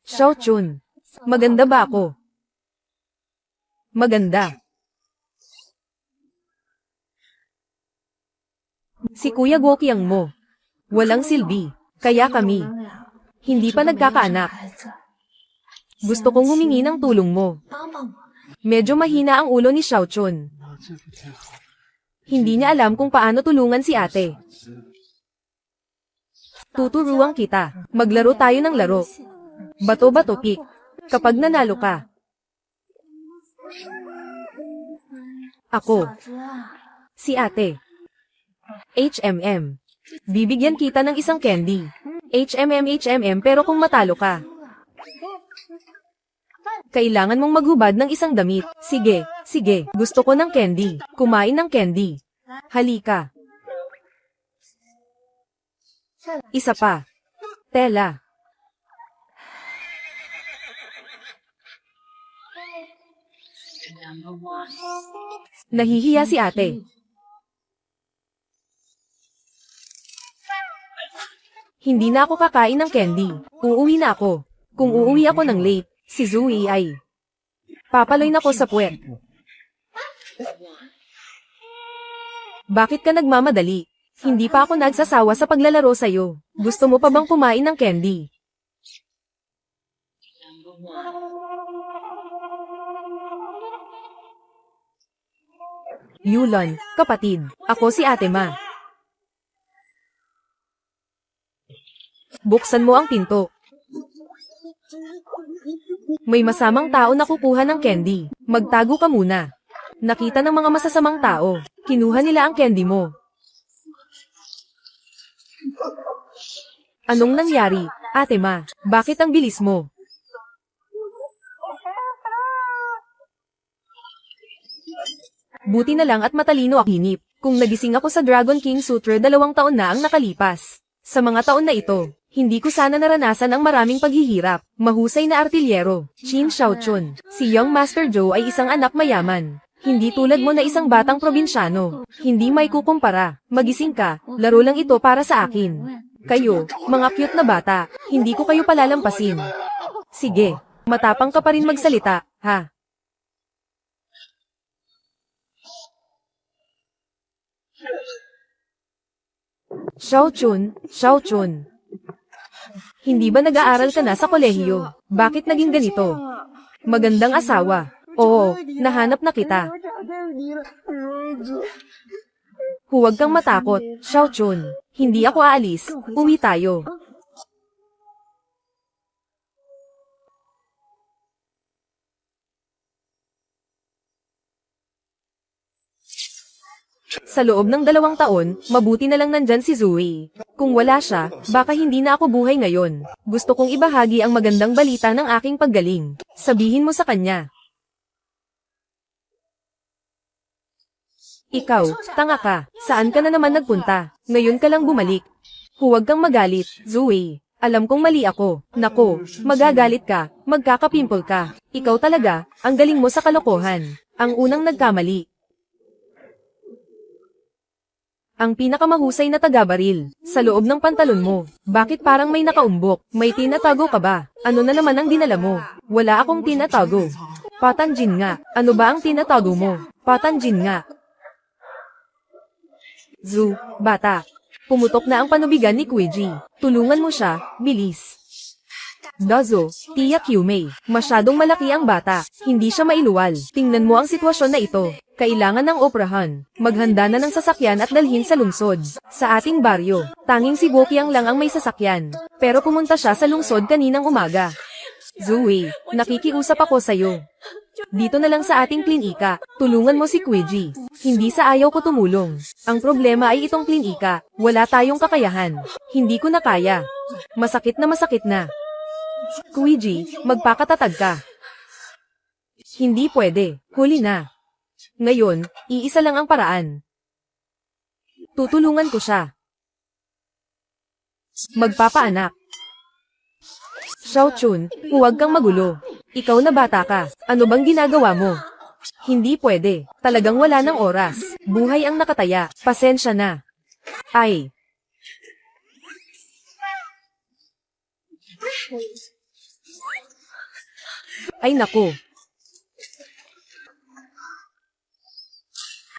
Xiao Chun. Maganda ba ako? Maganda. Si Kuya Gokyang mo. Walang silbi. Kaya kami. Hindi pa nagkakaanak. Gusto kong humingi ng tulong mo. Medyo mahina ang ulo ni Xiao Chun. Hindi niya alam kung paano tulungan si ate. Tuturuan kita. Maglaro tayo ng laro. Bato-bato pick. Kapag nanalo ka. Ako. Si ate. HMM. Bibigyan kita ng isang candy. HMM pero kung matalo ka. Kailangan mong maghubad ng isang damit. Sige, sige. Gusto ko ng candy. Kumain ng candy. Halika. Isa pa. Tela. Nahihiya si ate. Hindi na ako kakain ng candy. Uuwi na ako. Kung uuwi ako ng late, si Zoe ay papaloy na ko sa puwet. Bakit ka nagmamadali? Hindi pa ako nagsasawa sa paglalaro sa'yo. Gusto mo pa bang kumain ng candy? Yulon, kapatid. Ako si Ate Ma. Buksan mo ang pinto. May masamang tao na kukuha ng candy. Magtago ka muna. Nakita ng mga masasamang tao. Kinuha nila ang candy mo. Anong nangyari, Ate Ma? Bakit ang bilis mo? Buti na lang at matalino ako hinip. Kung nagising ako sa Dragon King Sutra 2 taon na ang nakalipas. Sa mga taon na ito, hindi ko sana naranasan ang maraming paghihirap. Mahusay na artilyero, Qin Xiaochun. Si Young Master Zhou ay isang anak mayaman. Hindi tulad mo na isang batang probinsyano. Hindi may kukumpara. Magising ka, laro lang ito para sa akin. Kayo, mga cute na bata, hindi ko kayo palalampasin. Sige, matapang ka pa rin magsalita, ha? Xiao Chun. Hindi ba nag-aaral ka na sa kolehiyo? Bakit naging ganito? Magandang asawa. Oo, nahanap na kita. Huwag kang matakot, Xiao Chun. Hindi ako aalis. Uwi tayo. Sa loob ng 2 taon, mabuti na lang nandyan si Zoe. Kung wala siya, baka hindi na ako buhay ngayon. Gusto kong ibahagi ang magandang balita ng aking paggaling. Sabihin mo sa kanya. Ikaw, tanga ka. Saan ka na naman nagpunta? Ngayon ka lang bumalik. Huwag kang magalit, Zoe. Alam kong mali ako. Nako, magagalit ka, magkakapimple ka. Ikaw talaga, ang galing mo sa kalokohan. Ang unang nagkamali. Ang pinakamahusay na taga-baril, sa loob ng pantalon mo. Bakit parang may nakaumbok? May tinatago ka ba? Ano na naman ang dinala mo? Wala akong tinatago. Patanjin nga. Ano ba ang tinatago mo? Patanjin nga. Zu, bata. Pumutok na ang panubigan ni Kuiji. Tulungan mo siya, bilis. Dazo, Tia Kyumei. Masyadong malaki ang bata. Hindi siya mailuwal. Tingnan mo ang sitwasyon na ito. Kailangan ng oprahan. Maghanda na ng sasakyan at dalhin sa lungsod. Sa ating baryo, tanging si Gokyang lang ang may sasakyan. Pero pumunta siya sa lungsod kaninang umaga. Zoe, nakikiusap ako sa'yo. Dito na lang sa ating klinika, tulungan mo si Kuiji. Hindi sa ayaw ko tumulong. Ang problema ay itong klinika, wala tayong kakayahan. Hindi ko na kaya. Masakit na. Kuiji, magpakatatag ka. Hindi pwede, huli na. Ngayon, iisa lang ang paraan. Tutulungan ko siya. Magpapaanak. Xiao Chun, huwag kang magulo. Ikaw na bata ka. Ano bang ginagawa mo? Hindi pwede. Talagang wala ng oras. Buhay ang nakataya. Pasensya na. Ay. Ay nako.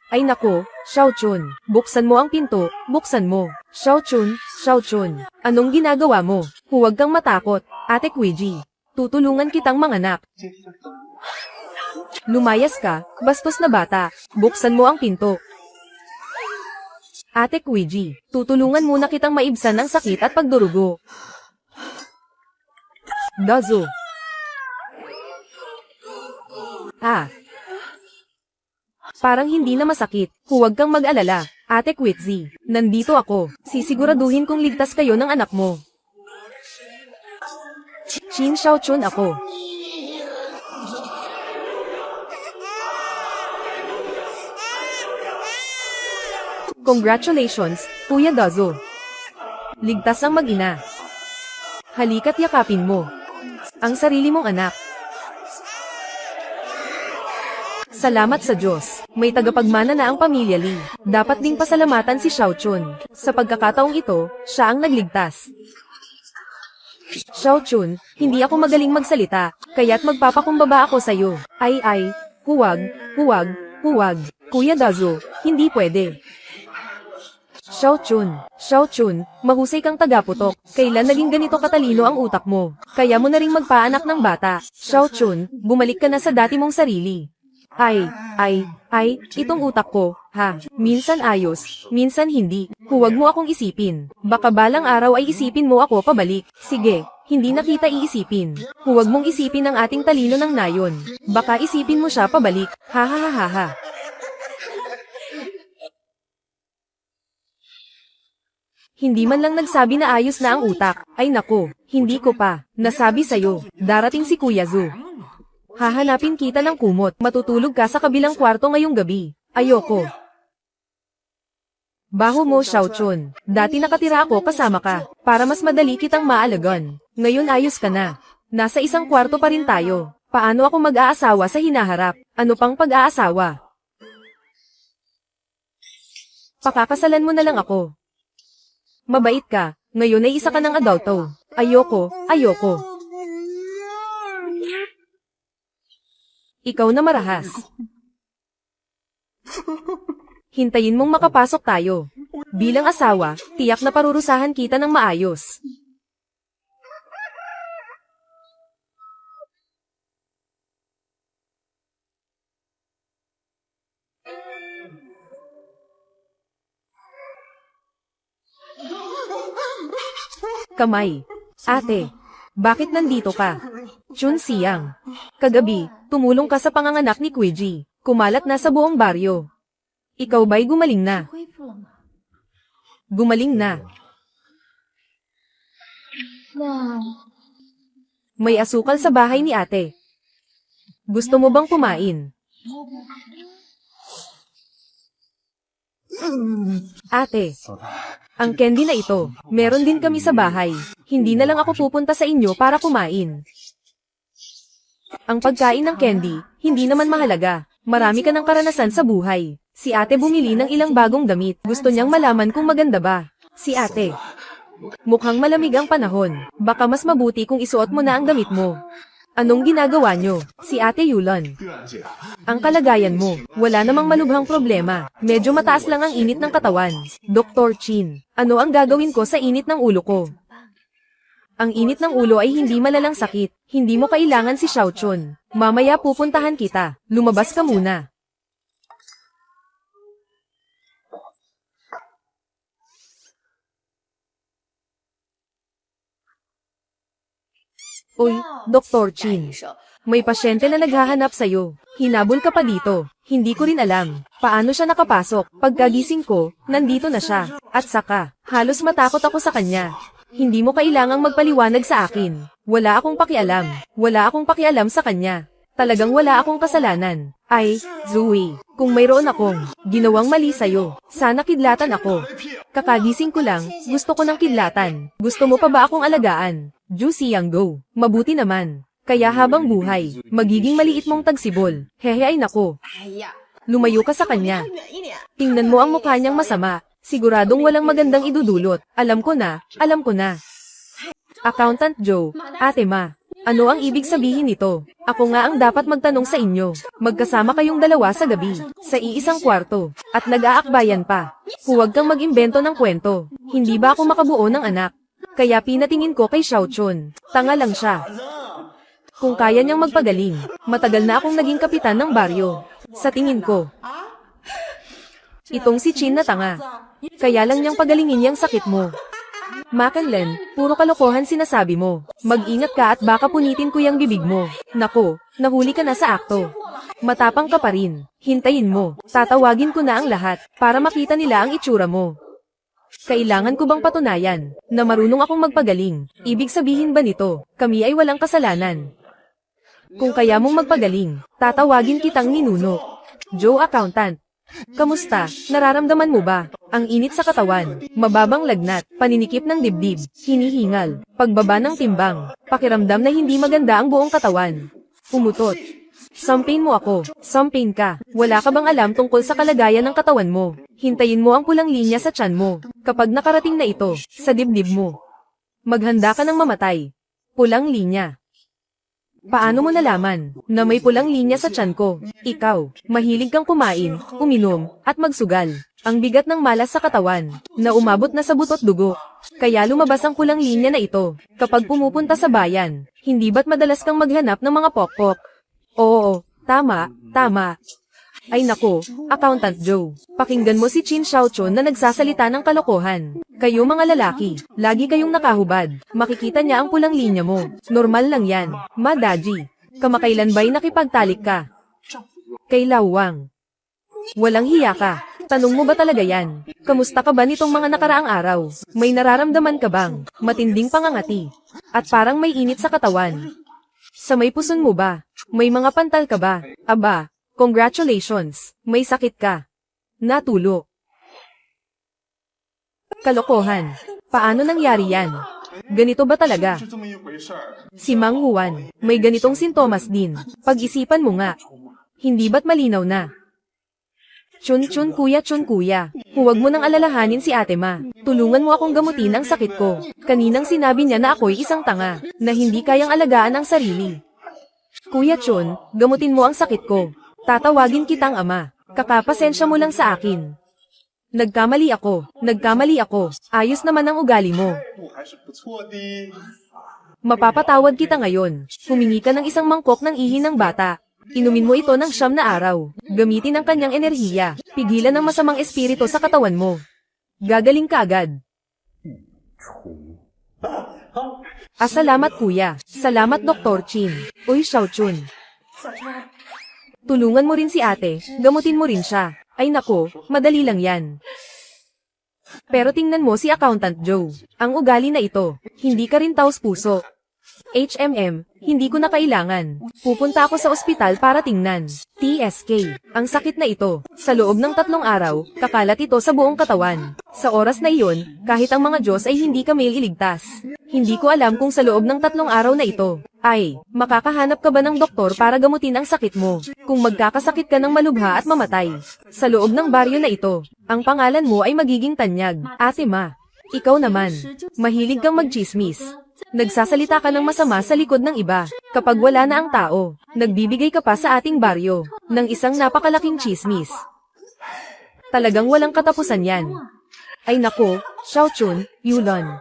Ay nako, Xiaochun, buksan mo ang pinto, buksan mo. Xiaochun, anong ginagawa mo? Huwag kang matakot, Ate Kuiji. Tutulungan kitang manganak. Lumayas ka, bastos na bata. Buksan mo ang pinto. Ate Kuiji, tutulungan muna kitang maibsan ng sakit at pagdurugo. Dazo. Parang hindi na masakit. Huwag kang mag-alala, Ate Kuiji. Nandito ako. Sisiguraduhin kong ligtas kayo ng anak mo. Qin Xiaochun ako. Congratulations, Kuya Dazo. Ligtas ang mag-ina. Halika't yakapin mo ang sarili mong anak. Salamat sa Diyos, may tagapagmana na ang pamilya Lee. Dapat ding pasalamatan si Xiaochun. Sa pagkakataong ito, siya ang nagligtas. Xiaochun, hindi ako magaling magsalita, kaya't magpapakumbaba ako sa'yo. Huwag. Kuya Dazo, hindi pwede. Xiaochun, mahusay kang tagaputok. Kailan naging ganito katalino ang utak mo? Kaya mo na ring magpaanak ng bata. Xiaochun, bumalik ka na sa dati mong sarili. Itong utak ko, ha? Minsan ayos, minsan hindi. Huwag mo akong isipin. Baka balang araw ay isipin mo ako pabalik. Sige, hindi na kita iisipin. Huwag mong isipin ang ating talino ng nayon. Baka isipin mo siya pabalik. Ha. Hindi man lang nagsabi na ayos na ang utak. Ay nako, hindi ko pa. Nasabi sa'yo, darating si Kuya Zu. Hahanapin kita ng kumot. Matutulog ka sa kabilang kwarto ngayong gabi. Ayoko. Baho mo, Xiaochun. Dati nakatira ako kasama ka, para mas madali kitang maalagan. Ngayon ayos ka na. Nasa isang kwarto pa rin tayo. Paano ako mag-aasawa sa hinaharap? Ano pang pag-aasawa? Pakakasalan mo na lang ako. Mabait ka. Ngayon ay isa ka ng adulto. Ayoko. Ikaw na marahas. Hintayin mong makapasok tayo. Bilang asawa, tiyak na parurusahan kita ng maayos. Kamay. Ate, bakit nandito ka? Chun Siyang. Kagabi, tumulong ka sa panganganak ni Kuiji. Kumalat na sa buong baryo. Ikaw ba'y gumaling na? Gumaling na. May asukal sa bahay ni ate. Gusto mo bang kumain? Ate, ang candy na ito, meron din kami sa bahay. Hindi na lang ako pupunta sa inyo para kumain. Ang pagkain ng candy, hindi naman mahalaga. Marami ka ng karanasan sa buhay. Si ate bumili ng ilang bagong damit. Gusto niyang malaman kung maganda ba. Si ate. Mukhang malamig ang panahon. Baka mas mabuti kung isuot mo na ang damit mo. Anong ginagawa niyo? Si Ate Yulan. Ang kalagayan mo, wala namang malubhang problema. Medyo mataas lang ang init ng katawan. Dr. Chin, ano ang gagawin ko sa init ng ulo ko? Ang init ng ulo ay hindi malalang sakit. Hindi mo kailangan si Xiaochun. Mamaya pupuntahan kita. Lumabas ka muna. Uy, Dr. Chin. May pasyente na naghahanap sa'yo. Hinabol ka pa dito. Hindi ko rin alam. Paano siya nakapasok? Pagkagising ko, nandito na siya. At saka, halos matakot ako sa kanya. Hindi mo kailangang magpaliwanag sa akin. Wala akong pakialam. Wala akong pakialam sa kanya. Talagang wala akong kasalanan. Ay, Zoe, kung mayroon akong ginawang mali sa'yo, sana kidlatan ako. Kakagising ko lang, gusto ko ng kidlatan. Gusto mo pa ba akong alagaan? Juicy yang go. Mabuti naman. Kaya habang buhay, magiging maliit mong tagsibol. Hehe ay nako. Lumayo ka sa kanya. Tingnan mo ang mukha niyang masama. Siguradong walang magandang idudulot. Alam ko na. Accountant Joe, Ate Ma. Ano ang ibig sabihin nito? Ako nga ang dapat magtanong sa inyo. Magkasama kayong dalawa sa gabi, sa iisang kwarto, at nag-aakbayan pa. Huwag kang mag-imbento ng kwento. Hindi ba ako makabuo ng anak? Kaya pinatingin ko kay Xiao Chun. Tanga lang siya. Kung kaya niyang magpagaling, matagal na akong naging kapitan ng baryo. Sa tingin ko, itong si Chin na tanga. Kaya lang niyang pagalingin yung sakit mo. Makanlen, puro kalokohan sinasabi mo. Mag-ingat ka at baka punitin ko yung bibig mo. Nako, nahuli ka na sa akto. Matapang ka pa rin. Hintayin mo. Tatawagin ko na ang lahat para makita nila ang itsura mo. Kailangan ko bang patunayan na marunong akong magpagaling? Ibig sabihin ba nito, kami ay walang kasalanan? Kung kaya mong magpagaling, tatawagin kitang ninuno. Joe Accountant. Kamusta? Nararamdaman mo ba? Ang init sa katawan, mababang lagnat, paninikip ng dibdib, hinihingal, pagbaba ng timbang, pakiramdam na hindi maganda ang buong katawan. Umutot. Sampain mo ako. Sampain ka. Wala ka bang alam tungkol sa kalagayan ng katawan mo? Hintayin mo ang pulang linya sa tiyan mo. Kapag nakarating na ito, sa dibdib mo, maghanda ka ng mamatay. Pulang linya. Paano mo nalaman na may pulang linya sa tiyan ko? Ikaw, mahilig kang kumain, uminom, at magsugal. Ang bigat ng malas sa katawan, na umabot na sa butot dugo. Kaya lumabas ang pulang linya na ito. Kapag pumupunta sa bayan, hindi ba't madalas kang maghanap ng mga pokpok? Oo, tama, tama. Ay nako, Accountant Joe. Pakinggan mo si Chin Xiaochun na nagsasalita ng kalokohan. Kayo mga lalaki, lagi kayong nakahubad. Makikita niya ang pulang linya mo. Normal lang yan. Madaji, kamakailan ba'y nakipagtalik ka? Kay Lawang. Walang hiya ka. Tanong mo ba talaga yan? Kamusta ka ba nitong mga nakaraang araw? May nararamdaman ka bang matinding pangangati? At parang may init sa katawan? Sa may puson mo ba? May mga pantal ka ba? Aba, congratulations, may sakit ka. Natulo. Kalokohan. Paano nangyari yan? Ganito ba talaga? Si Mang Juan, may ganitong sintomas din. Pag-isipan mo nga. Hindi ba't malinaw na? Chun kuya. Huwag mo nang alalahanin si Ate Ma. Tulungan mo akong gamutin ang sakit ko. Kaninang sinabi niya na ako'y isang tanga, na hindi kayang alagaan ang sarili. Kuya Chun, gamutin mo ang sakit ko. Tatawagin kitang ama. Kakapasensya mo lang sa akin. Nagkamali ako. Ayos naman ang ugali mo. Mapapatawad kita ngayon. Humingi ka ng isang mangkok ng ihi ng bata. Inumin mo ito ng 9 na araw. Gamitin ang kanyang enerhiya. Pigilan ang masamang espiritu sa katawan mo. Gagaling ka agad. Salamat kuya. Salamat Dr. Chin. Uy Xiaochun. Tulungan mo rin si ate. Gamutin mo rin siya. Ay nako, madali lang yan. Pero tingnan mo si Accountant Joe. Ang ugali na ito. Hindi ka rin taos puso. Hindi ko na kailangan. Pupunta ako sa ospital para tingnan. TSK. Ang sakit na ito. Sa loob ng 3 araw, kakalat ito sa buong katawan. Sa oras na iyon, kahit ang mga Diyos ay hindi kami iligtas. Hindi ko alam kung sa loob ng 3 araw na ito, ay, makakahanap ka ba ng doktor para gamutin ang sakit mo? Kung magkakasakit ka ng malubha at mamatay. Sa loob ng baryo na ito, ang pangalan mo ay magiging tanyag. Ate Ma. Ikaw naman. Mahilig kang magchismis. Nagsasalita ka ng masama sa likod ng iba. Kapag wala na ang tao, nagbibigay ka pa sa ating baryo ng isang napakalaking chismis. Talagang walang katapusan yan. Ay nako, Xiaochun, Yulon.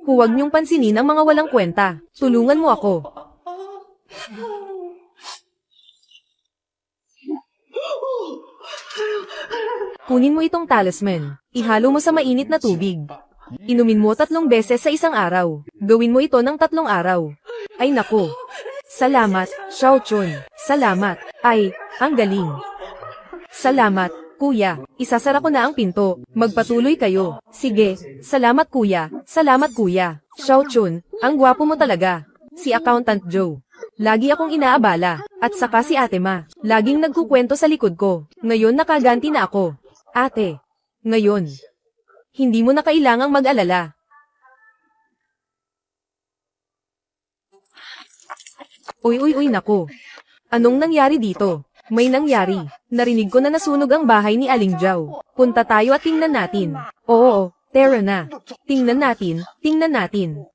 Huwag niyong pansinin ang mga walang kwenta. Tulungan mo ako. Kunin mo itong talisman. Ihalo mo sa mainit na tubig. Inumin mo 3 beses sa isang araw. Gawin mo ito ng 3 araw. Ay nako. Salamat, Xiaochun. Salamat. Ay, ang galing. Salamat, kuya. Isasara ko na ang pinto. Magpatuloy kayo. Sige. Salamat kuya. Salamat kuya. Xiaochun, ang gwapo mo talaga. Si Accountant Joe. Lagi akong inaabala. At saka si Ate Ma. Laging nagkukwento sa likod ko. Ngayon nakaganti na ako. Ate. Ngayon. Hindi mo na kailangang mag-alala. Uy nako. Anong nangyari dito? May nangyari. Narinig ko na nasunog ang bahay ni Aling Jiao. Punta tayo at tingnan natin. Oo, tara na. Tingnan natin.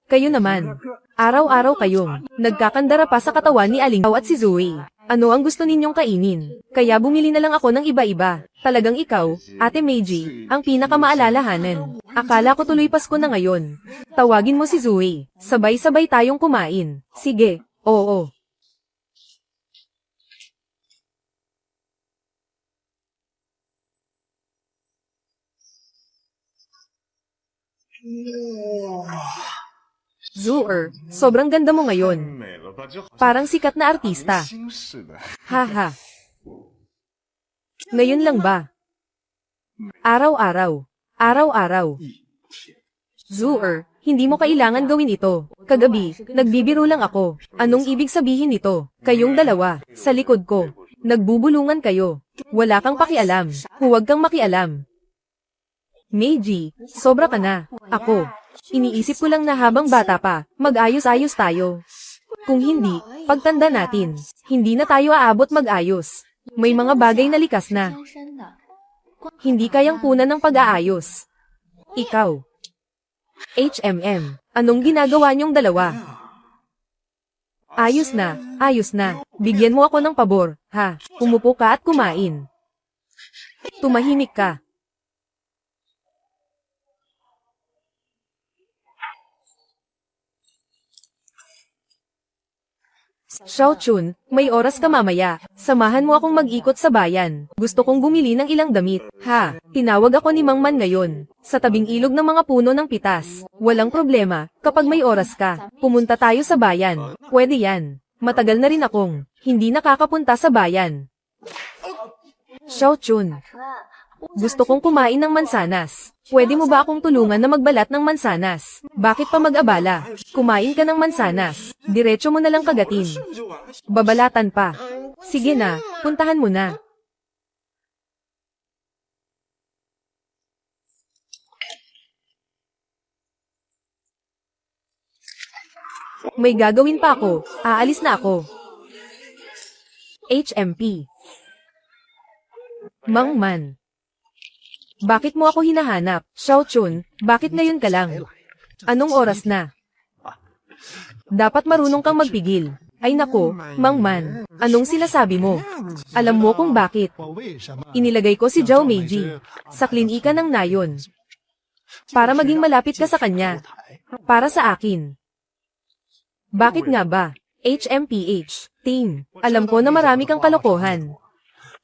Kayo naman. Araw-araw kayong nagkakandara pa sa katawan ni Aling Pao at si Zoe. Ano ang gusto ninyong kainin? Kaya bumili na lang ako ng iba-iba. Talagang ikaw, Ate Meiji, ang pinakamaalalahanan. Akala ko tuloy Pasko na ngayon. Tawagin mo si Zoe. Sabay-sabay tayong kumain. Sige, oo. Zoe, sobrang ganda mo ngayon. Parang sikat na artista. Haha. Ngayon lang ba? Araw-araw. Araw-araw. Zoe, hindi mo kailangan gawin ito. Kagabi, nagbibiro lang ako. Anong ibig sabihin nito? Kayong dalawa, sa likod ko. Nagbubulungan kayo. Wala kang pakialam. Huwag kang makialam. Meiji, sobra ka na. Ako. Iniisip ko lang na habang bata pa, mag-ayos-ayos tayo. Kung hindi, pagtanda natin, hindi na tayo aabot mag-ayos. May mga bagay na likas na. Hindi kayang punan ng pag-aayos. Ikaw. HMM, anong ginagawa niyong dalawa? Ayos na, ayos na. Bigyan mo ako ng pabor, ha? Umupo ka at kumain. Tumahimik ka. Xiaochun, may oras ka mamaya. Samahan mo akong mag-ikot sa bayan. Gusto kong bumili ng ilang damit. Ha, tinawag ako ni Mang Man ngayon. Sa tabing ilog ng mga puno ng pitas. Walang problema, kapag may oras ka, pumunta tayo sa bayan. Pwede yan. Matagal na rin akong hindi nakakapunta sa bayan. Xiaochun, gusto kong kumain ng mansanas. Pwede mo ba akong tulungan na magbalat ng mansanas? Bakit pa mag-abala? Kumain ka ng mansanas. Diretso mo na lang kagatin. Babalatan pa. Sige na, puntahan mo na. May gagawin pa ako. Aalis na ako. HMP. Mang Man. Bakit mo ako hinahanap? Xiaochun, bakit ngayon ka lang? Anong oras na? Dapat marunong kang magpigil. Ay nako, Mang Man, anong sinasabi mo? Alam mo kung bakit? Inilagay ko si Zhao Meiji sa klinika ng nayon. Para maging malapit ka sa kanya. Para sa akin. Bakit nga ba? HMPH, team, alam ko na marami kang kalokohan.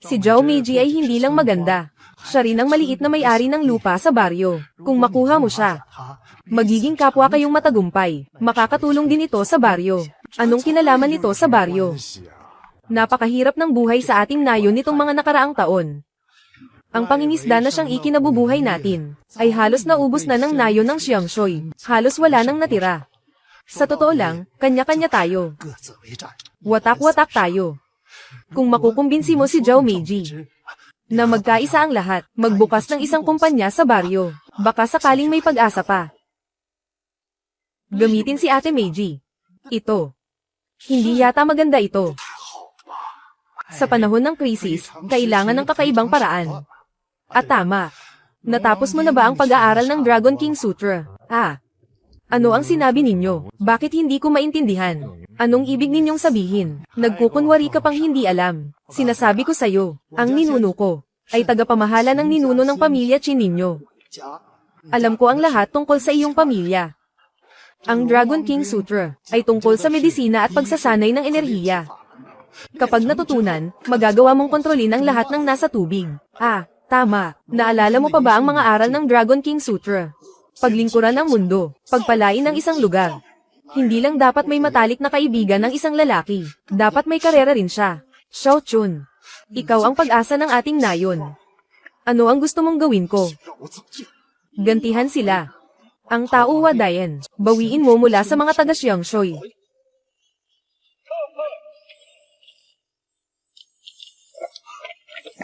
Si Zhao Meiji ay hindi lang maganda. Siya rin ang maliit na may-ari ng lupa sa baryo. Kung makuha mo siya, magiging kapwa kayong matagumpay. Makakatulong din ito sa baryo. Anong kinalaman nito sa baryo? Napakahirap ng buhay sa ating nayon nitong mga nakaraang taon. Ang pangingisda na siyang ikinabubuhay natin, ay halos naubos na ng nayon ng Xiangshui. Halos wala nang natira. Sa totoo lang, kanya-kanya tayo. Watak-watak tayo. Kung makukumbinsi mo si Zhao Meiji, na magkaisa ang lahat, magbukas ng isang kumpanya sa baryo. Baka sakaling may pag-asa pa. Gamitin si Ate Meiji. Ito. Hindi yata maganda ito. Sa panahon ng krisis, kailangan ng kakaibang paraan. At tama. Natapos mo na ba ang pag-aaral ng Dragon King Sutra? Ano ang sinabi ninyo? Bakit hindi ko maintindihan? Anong ibig ninyong sabihin? Nagkukunwari ka pang hindi alam. Sinasabi ko sa'yo, ang ninuno ko ay tagapamahala ng ninuno ng pamilya Qin ninyo. Alam ko ang lahat tungkol sa iyong pamilya. Ang Dragon King Sutra ay tungkol sa medisina at pagsasanay ng enerhiya. Kapag natutunan, magagawa mong kontrolin ang lahat ng nasa tubig. Tama. Naalala mo pa ba ang mga aral ng Dragon King Sutra? Paglingkuran ang mundo, pagpalain ng isang lugar. Hindi lang dapat may matalik na kaibigan ng isang lalaki, dapat may karera rin siya. Xiaochun, ikaw ang pag-asa ng ating nayon. Ano ang gusto mong gawin ko? Gantihan sila. Ang Tao Wadayan, bawiin mo mula sa mga taga Xiangshui.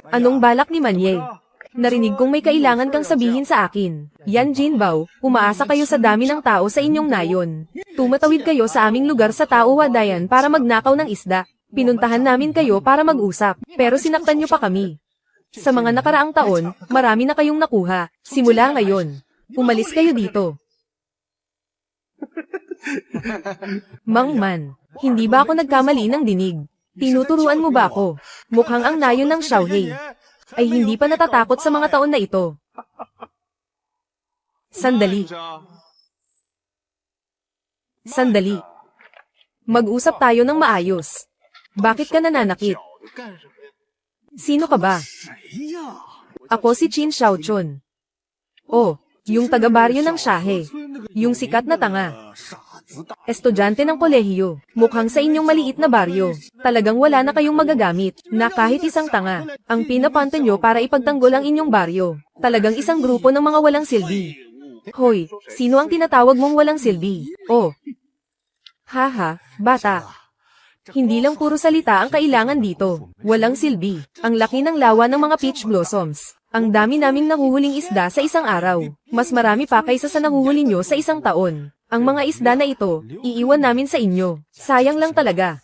Anong balak ni Manye? Narinig kong may kailangan kang sabihin sa akin. Yan Jinbao, umaasa kayo sa dami ng tao sa inyong nayon. Tumatawid kayo sa aming lugar sa Tao Wadayan para magnakaw ng isda. Pinuntahan namin kayo para mag-usap, pero sinaktan niyo pa kami. Sa mga nakaraang taon, marami na kayong nakuha. Simula ngayon, umalis kayo dito. Mang Man, hindi ba ako nagkamali ng dinig? Tinuturuan mo ba ako? Mukhang ang nayon ng Xiaohei ay hindi pa natatakot sa mga taon na ito. Sandali. Sandali. Mag-usap tayo ng maayos. Bakit ka nananakit? Sino ka ba? Ako si Qin Xiaochun. Oh, yung taga-baryo ng Shahe. Yung sikat na tanga. Estudyante ng kolehiyo. Mukhang sa inyong maliit na baryo. Talagang wala na kayong magagamit na kahit isang tanga. Ang pinapanto nyo para ipagtanggol ang inyong baryo. Talagang isang grupo ng mga walang silbi. Hoy, sino ang tinatawag mong walang silbi? Oh. Haha, bata. Hindi lang puro salita ang kailangan dito. Walang silbi. Ang laki ng lawa ng mga peach blossoms. Ang dami naming nahuhuling isda sa isang araw. Mas marami pa kaysa sa nahuhuli nyo sa isang taon. Ang mga isda na ito, iiwan namin sa inyo. Sayang lang talaga.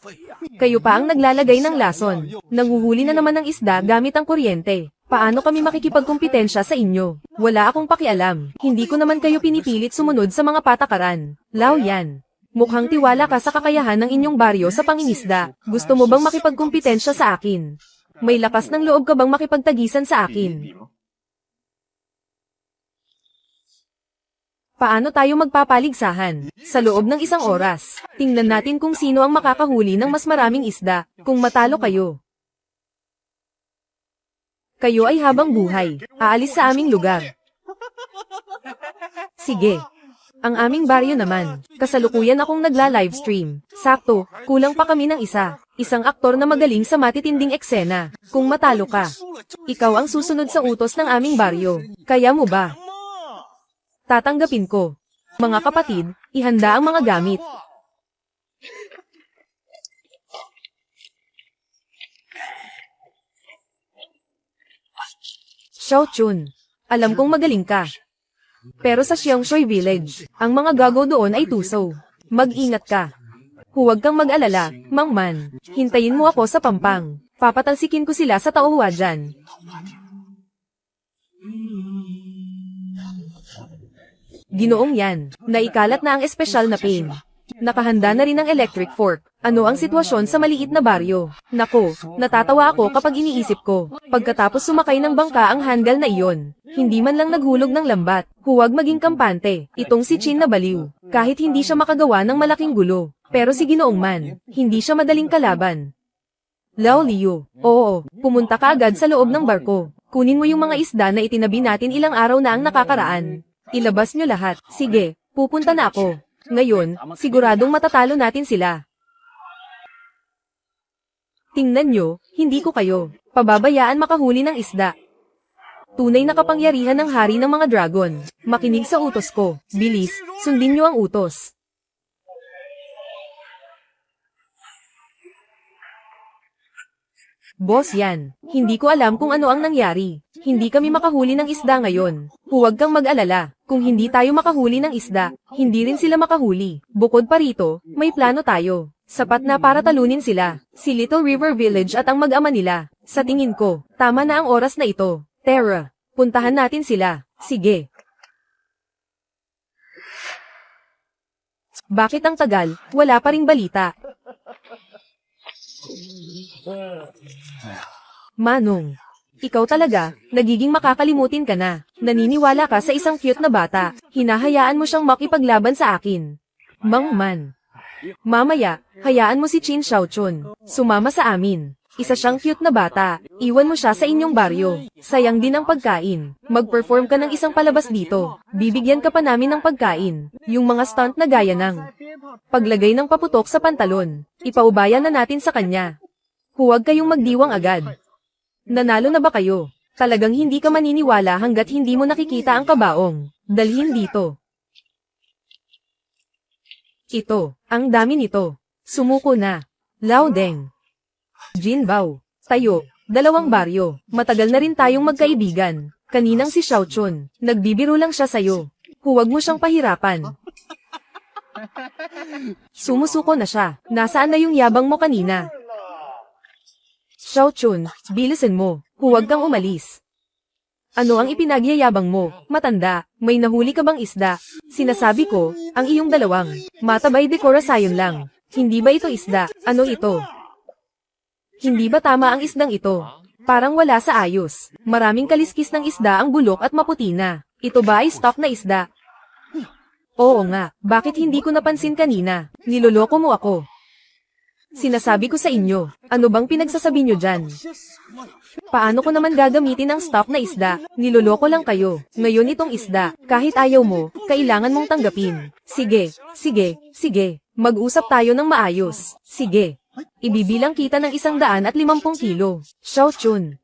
Kayo pa ang naglalagay ng lason. Nanguhuli na naman ng isda gamit ang kuryente. Paano kami makikipagkumpetensya sa inyo? Wala akong pakialam. Hindi ko naman kayo pinipilit sumunod sa mga patakaran. Lao yan. Mukhang tiwala ka sa kakayahan ng inyong baryo sa pangingisda. Gusto mo bang makipagkumpetensya sa akin? May lakas ng loob ka bang makipagtagisan sa akin? Paano tayo magpapaligsahan? Sa loob ng isang oras, tingnan natin kung sino ang makakahuli ng mas maraming isda, kung matalo kayo. Kayo ay habang buhay, aalis sa aming lugar. Sige. Ang aming baryo naman, kasalukuyan akong nagla-livestream. Sakto, kulang pa kami ng isa. Isang aktor na magaling sa matitinding eksena. Kung matalo ka, ikaw ang susunod sa utos ng aming baryo. Kaya mo ba? Tatanggapin ko. Mga kapatid, ihanda ang mga gamit. Xiaochun, alam kong magaling ka. Pero sa Xiangshui Village, ang mga gago doon ay tuso. Mag-ingat ka. Huwag kang mag-alala, Mang Man. Hintayin mo ako sa Pampang. Papatalsikin ko sila sa Taohua dyan. Ginoong yan, naikalat na ang espesyal na pain. Nakahanda na rin ang electric fork. Ano ang sitwasyon sa maliit na baryo? Nako, natatawa ako kapag iniisip ko. Pagkatapos sumakay ng bangka ang hanggal na iyon, hindi man lang naghulog ng lambat. Huwag maging kampante. Itong si Qin na baliw. Kahit hindi siya makagawa ng malaking gulo. Pero si Ginoong Man, hindi siya madaling kalaban. Lao Liu, oo, pumunta ka agad sa loob ng barko. Kunin mo yung mga isda na itinabi natin ilang araw na ang nakakaraan. Ilabas nyo lahat. Sige, pupunta na ako. Ngayon, siguradong matatalo natin sila. Tingnan nyo, hindi ko kayo pababayaan makahuli ng isda. Tunay na kapangyarihan ng hari ng mga dragon. Makinig sa utos ko. Bilis, sundin nyo ang utos. Boss yan. Hindi ko alam kung ano ang nangyari. Hindi kami makahuli ng isda ngayon. Huwag kang mag-alala. Kung hindi tayo makahuli ng isda, hindi rin sila makahuli. Bukod pa rito, may plano tayo. Sapat na para talunin sila. Si Little River Village at ang mag-ama nila. Sa tingin ko, tama na ang oras na ito. Terra, puntahan natin sila. Sige. Bakit ang tagal? Wala pa ring balita. Manong, ikaw talaga, nagiging makakalimutin ka na. Naniniwala ka sa isang cute na bata. Hinahayaan mo siyang makipaglaban sa akin. Mang Man. Mamaya, hayaan mo si Qin Xiaochun. Sumama sa amin. Isa siyang cute na bata. Iwan mo siya sa inyong baryo. Sayang din ang pagkain. Mag-perform ka ng isang palabas dito. Bibigyan ka pa namin ng pagkain. Yung mga stunt na gaya ng paglagay ng paputok sa pantalon. Ipaubaya na natin sa kanya. Huwag kayong magdiwang agad. Nanalo na ba kayo? Talagang hindi ka maniniwala hanggat hindi mo nakikita ang kabaong. Dalhin dito. Ito, ang dami nito. Sumuko na. Lao Deng. Jin Bao. Tayo, 2 baryo. Matagal na rin tayong magkaibigan. Kaninang si Xiaochun, nagbibiro lang siya sayo. Huwag mo siyang pahirapan. Sumusuko na siya. Nasaan na yung yabang mo kanina? Xiaochun, bilisan mo. Huwag kang umalis. Ano ang ipinagyayabang mo? Matanda, may nahuli ka bang isda? Sinasabi ko, ang iyong dalawang matabay dekorasyon lang. Hindi ba ito isda? Ano ito? Hindi ba tama ang isdang ito? Parang wala sa ayos. Maraming kaliskis ng isda ang bulok at maputi na. Ito ba ay stock na isda? Oo nga, bakit hindi ko napansin kanina? Niloloko mo ako. Sinasabi ko sa inyo, ano bang pinagsasabi nyo dyan? Paano ko naman gagamitin ang stock na isda? Niloloko lang kayo. Ngayon itong isda, kahit ayaw mo, kailangan mong tanggapin. Sige, sige, sige. Mag-usap tayo ng maayos. Sige. Ibibilang kita ng 150 kilo. Xiao Chun.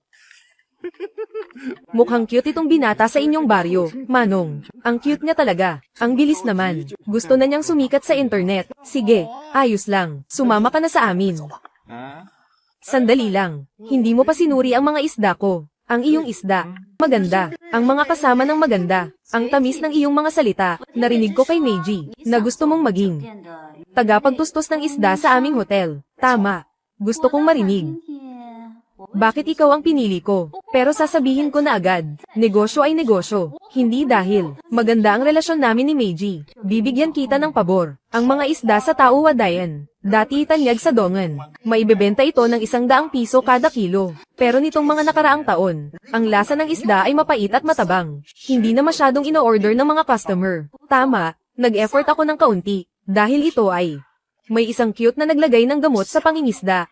Mukhang cute itong binata sa inyong baryo, Manong. Ang cute niya talaga. Ang bilis naman. Gusto na niyang sumikat sa internet. Sige, ayos lang. Sumama ka na sa amin. Sandali lang. Hindi mo pa sinuri ang mga isda ko. Ang iyong isda. Maganda. Ang mga kasama ng maganda. Ang tamis ng iyong mga salita. Narinig ko kay Meiji na gusto mong maging tagapagtustos ng isda sa aming hotel. Tama. Gusto kong marinig. Bakit ikaw ang pinili ko? Pero sasabihin ko na agad, negosyo ay negosyo. Hindi dahil maganda ang relasyon namin ni Meiji. Bibigyan kita ng pabor. Ang mga isda sa Tao Wadayan. Dati itanyag sa dongan. Maibebenta ito ng 100 piso kada kilo. Pero nitong mga nakaraang taon, ang lasa ng isda ay mapait at matabang. Hindi na masyadong ino-order ng mga customer. Tama, nag-effort ako ng kaunti. Dahil ito ay may isang cute na naglagay ng gamot sa pangingisda.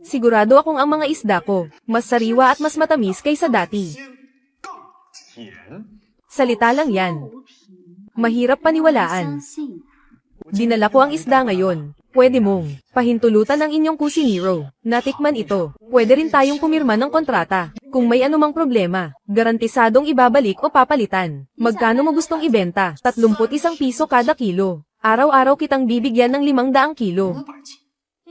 Sigurado akong ang mga isda ko, mas sariwa at mas matamis kaysa dati. Salita lang yan. Mahirap paniwalaan. Dinala ko ang isda ngayon. Pwede mong pahintulutan ang inyong kusinero. Natikman ito. Pwede rin tayong pumirma ng kontrata. Kung may anumang problema, garantisadong ibabalik o papalitan. Magkano mo gustong ibenta? 31 piso kada kilo. Araw-araw kitang bibigyan ng 500 kilo.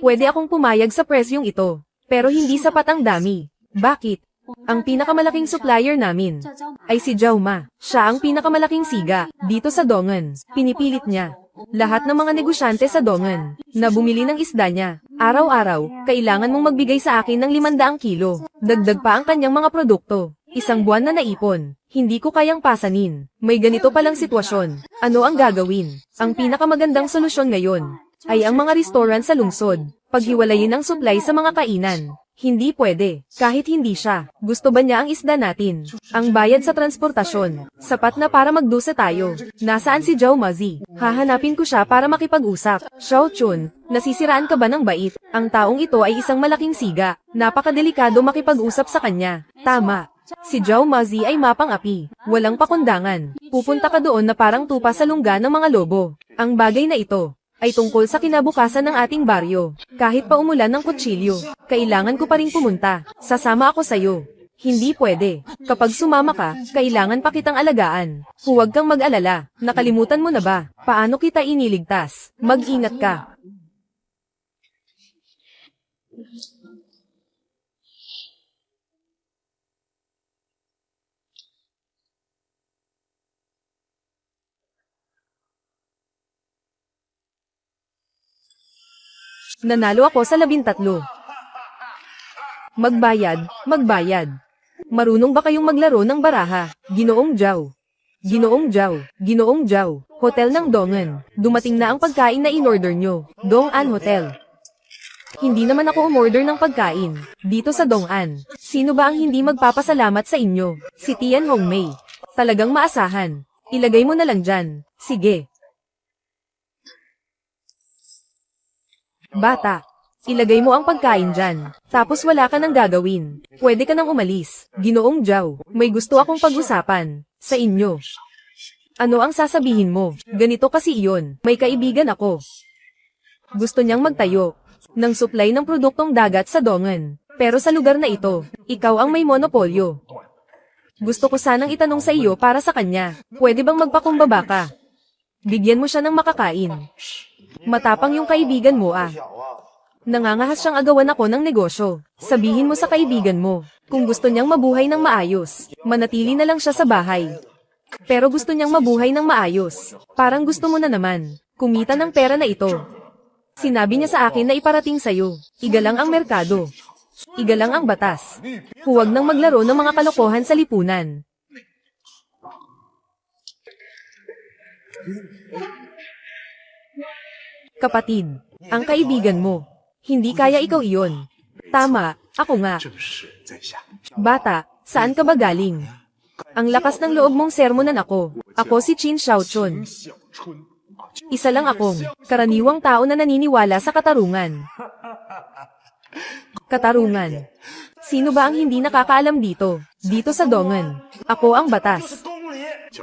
Pwede akong pumayag sa presyong ito, pero hindi sapat ang dami. Bakit? Ang pinakamalaking supplier namin ay si Jauma. Siya ang pinakamalaking siga dito sa Dongan. Pinipilit niya lahat ng mga negosyante sa Dongan na bumili ng isda niya. Araw-araw, kailangan mong magbigay sa akin ng 500 kilo. Dagdag pa ang kanyang mga produkto. Isang buwan na naipon. Hindi ko kayang pasanin. May ganito palang sitwasyon. Ano ang gagawin? Ang pinakamagandang solusyon ngayon ay ang mga restaurant sa lungsod. Paghiwalayin ang supply sa mga kainan. Hindi pwede. Kahit hindi siya. Gusto ba niya ang isda natin? Ang bayad sa transportasyon. Sapat na para magdusa tayo. Nasaan si Zhao Mazi? Hahanapin ko siya para makipag-usap. Xiao Chun, nasisiraan ka ba ng bait? Ang taong ito ay isang malaking siga. Napakadelikado makipag-usap sa kanya. Tama. Si Zhao Mazi ay mapang-api. Walang pakundangan. Pupunta ka doon na parang tupa sa lungga ng mga lobo. Ang bagay na ito ay tungkol sa kinabukasan ng ating baryo. Kahit pa umulan ng kutsilyo, kailangan ko pa rin pumunta. Sasama ako sa'yo. Hindi pwede. Kapag sumama ka, kailangan pa kitang alagaan. Huwag kang mag-alala. Nakalimutan mo na ba? Paano kita iniligtas? Mag-ingat ka. Nanalo ako sa 13. Magbayad, magbayad. Marunong ba kayong maglaro ng baraha? Ginoong Zhao. Ginoong Zhao, Ginoong Zhao. Hotel ng Dongan. Dumating na ang pagkain na in-order nyo. Dong-an Hotel. Hindi naman ako umorder ng pagkain. Dito sa Dong-an. Sino ba ang hindi magpapasalamat sa inyo? Si Tian Hongmei. Talagang maasahan. Ilagay mo na lang dyan. Sige. Bata, ilagay mo ang pagkain dyan. Tapos wala ka nang gagawin. Pwede ka nang umalis. Ginoong Zhao, may gusto akong pag-usapan. Sa inyo. Ano ang sasabihin mo? Ganito kasi iyon. May kaibigan ako. Gusto niyang magtayo ng supply ng produktong dagat sa Dongan. Pero sa lugar na ito, ikaw ang may monopolyo. Gusto ko sanang itanong sa iyo para sa kanya. Pwede bang magpakumbaba ka? Bigyan mo siya ng makakain. Matapang yung kaibigan mo ah. Nangangahas siyang agawan ako ng negosyo. Sabihin mo sa kaibigan mo, kung gusto niyang mabuhay ng maayos, manatili na lang siya sa bahay. Pero gusto niyang mabuhay ng maayos. Parang gusto mo na naman, kumita ng pera na ito. Sinabi niya sa akin na iparating sa'yo, igalang ang merkado. Igalang ang batas. Huwag nang maglaro ng mga kalokohan sa lipunan. Kapatid, ang kaibigan mo. Hindi kaya ikaw iyon. Tama, ako nga. Bata, saan ka ba galing? Ang lakas ng loob mong sermonan ako. Ako si Qin Xiaochun. Isa lang akong karaniwang tao na naniniwala sa katarungan. Katarungan. Sino ba ang hindi nakakaalam dito? Dito sa Dongan. Ako ang batas.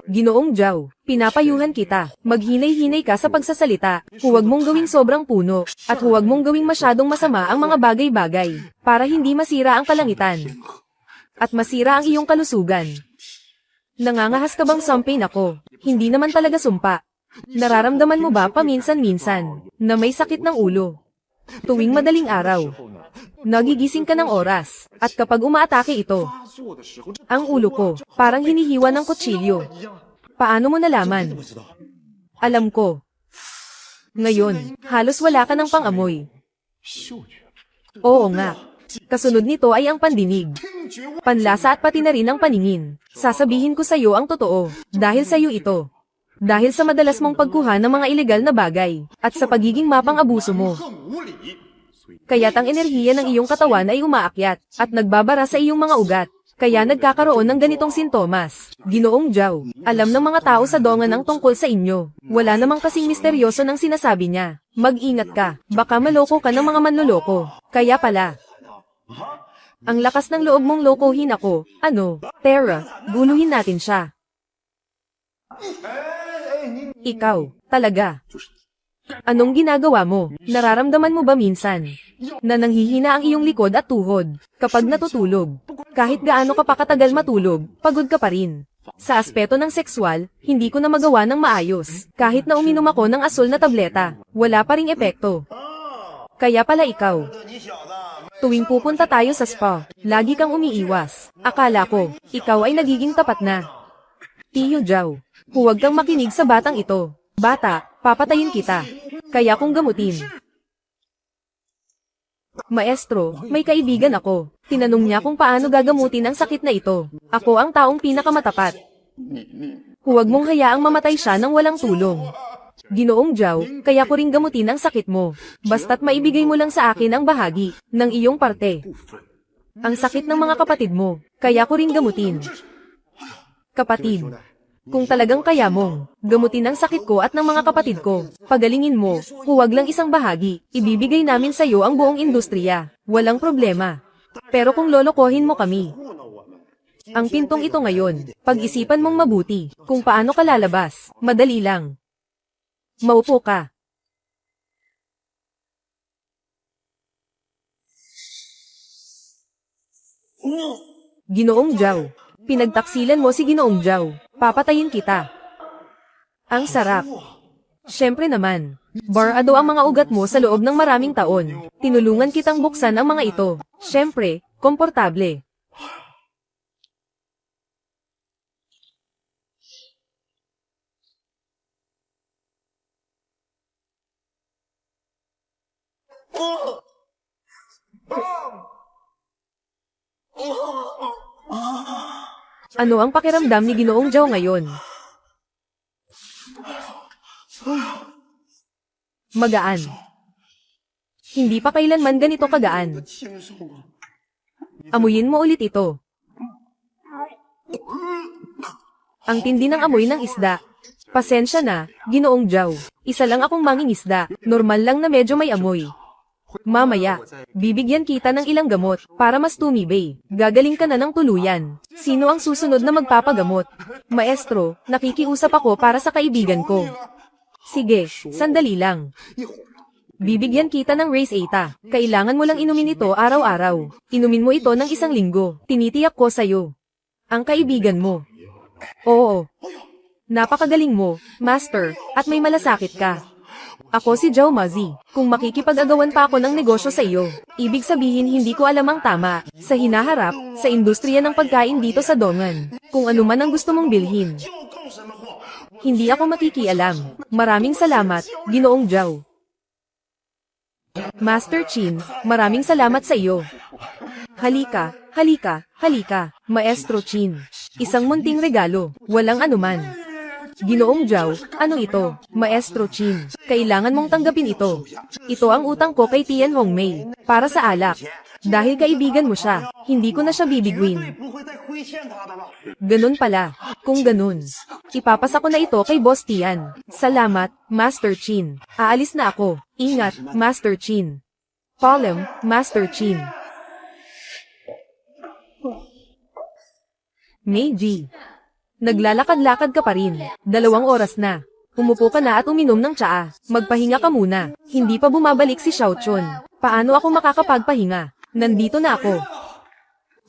Ginoong Zhao, pinapayuhan kita. Maghinay-hinay ka sa pagsasalita. Huwag mong gawing sobrang puno, at huwag mong gawing masyadong masama ang mga bagay-bagay, para hindi masira ang kalangitan. At masira ang iyong kalusugan. Nangangahas ka bang sampain ako? Hindi naman talaga sumpa. Nararamdaman mo ba paminsan-minsan, na may sakit ng ulo? Tuwing madaling araw, nagigising ka ng oras, at kapag umaatake ito, ang ulo ko, parang hinihiwa ng kutsilyo. Paano mo nalaman? Alam ko. Ngayon, halos wala ka ng pang-amoy. Oo nga. Kasunod nito ay ang pandinig. Panlasa at pati na rin ang paningin. Sasabihin ko sa'yo ang totoo, dahil sa'yo ito. Dahil sa madalas mong pagkuha ng mga ilegal na bagay, at sa pagiging mapang-abuso mo. Kaya't ang enerhiya ng iyong katawan ay umaakyat, at nagbabara sa iyong mga ugat. Kaya nagkakaroon ng ganitong sintomas. Ginoong Zhao, alam ng mga tao sa Dongan ang tungkol sa inyo. Wala namang kasing misteryoso ng sinasabi niya. Mag-ingat ka, baka maloko ka ng mga manloloko. Kaya pala. Ang lakas ng loob mong lokohin ako. Ano? Tara, guluhin natin siya. Ikaw, talaga. Anong ginagawa mo? Nararamdaman mo ba minsan na nanghihina ang iyong likod at tuhod kapag natutulog? Kahit gaano ka pa katagal matulog, pagod ka pa rin. Sa aspeto ng sexual, hindi ko na magawa ng maayos. Kahit na uminom ako ng asul na tableta, wala pa ring epekto. Kaya pala ikaw. Tuwing pupunta tayo sa spa, lagi kang umiiwas. Akala ko, ikaw ay nagiging tapat na. Tiyo Zhao, huwag kang makinig sa batang ito. Bata, papatayin kita. Kaya kong gamutin. Maestro, may kaibigan ako. Tinanong niya kung paano gagamutin ang sakit na ito. Ako ang taong pinakamatapat. Huwag mong hayaang mamatay siya nang walang tulong. Ginoong Zhao, kaya ko ring gamutin ang sakit mo. Basta't maibigay mo lang sa akin ang bahagi ng iyong parte. Ang sakit ng mga kapatid mo, kaya ko ring gamutin. Kapatid, kung talagang kaya mong gamutin ang sakit ko at ng mga kapatid ko, pagalingin mo, huwag lang isang bahagi, ibibigay namin sa iyo ang buong industriya. Walang problema. Pero kung lolokohin mo kami, ang pintong ito ngayon, pag-isipan mong mabuti, kung paano ka lalabas, madali lang. Maupo ka. Ginoong Zhao, pinagtaksilan mo si Ginoong Zhao. Papatayin kita. Ang sarap. Siyempre naman. Barado ang mga ugat mo sa loob ng maraming taon. Tinulungan kitang buksan ang mga ito. Siyempre, komportable. Ano ang pakiramdam ni Ginoong Zhao ngayon? Magaan. Hindi pa kailanman ganito kagaan. Amuyin mo ulit ito. Ang tindi ng amoy ng isda. Pasensya na, Ginoong Zhao. Isa lang akong mangingisda. Normal lang na medyo may amoy. Mamaya, bibigyan kita ng ilang gamot, para mas tumibay. Gagaling ka na ng tuluyan. Sino ang susunod na magpapagamot? Maestro, nakikiusap ako para sa kaibigan ko. Sige, sandali lang. Bibigyan kita ng Race Eta. Kailangan mo lang inumin ito araw-araw. Inumin mo ito ng 1 linggo. Tinitiyak ko sa'yo. Ang kaibigan mo. Oo. Napakagaling mo, Master, at may malasakit ka. Ako si Zhao Mazi. Kung makikipag-agawan pa ako ng negosyo sa iyo, ibig sabihin hindi ko alam ang tama, sa hinaharap, sa industriya ng pagkain dito sa Dongan. Kung ano man ang gusto mong bilhin. Hindi ako makikialam. Maraming salamat, Ginoong Zhao. Master Qin, maraming salamat sa iyo. Halika, halika, halika, Maestro Qin. Isang munting regalo, walang anuman. Ginoong Zhao, ano ito? Maestro Chin, kailangan mong tanggapin ito. Ito ang utang ko kay Tian Hongmei, para sa alak. Dahil kaibigan mo siya, hindi ko na siya bibiguin. Ganun pala. Kung ganun, ipapasa ko na ito kay Boss Tian. Salamat, Master Chin. Aalis na ako. Ingat, Master Chin. Palem, Master Chin. Meiji. Naglalakad-lakad ka pa rin. 2 oras na. Umupo ka na at uminom ng tsaa. Magpahinga ka muna. Hindi pa bumabalik si Xiao Chun. Paano ako makakapagpahinga? Nandito na ako.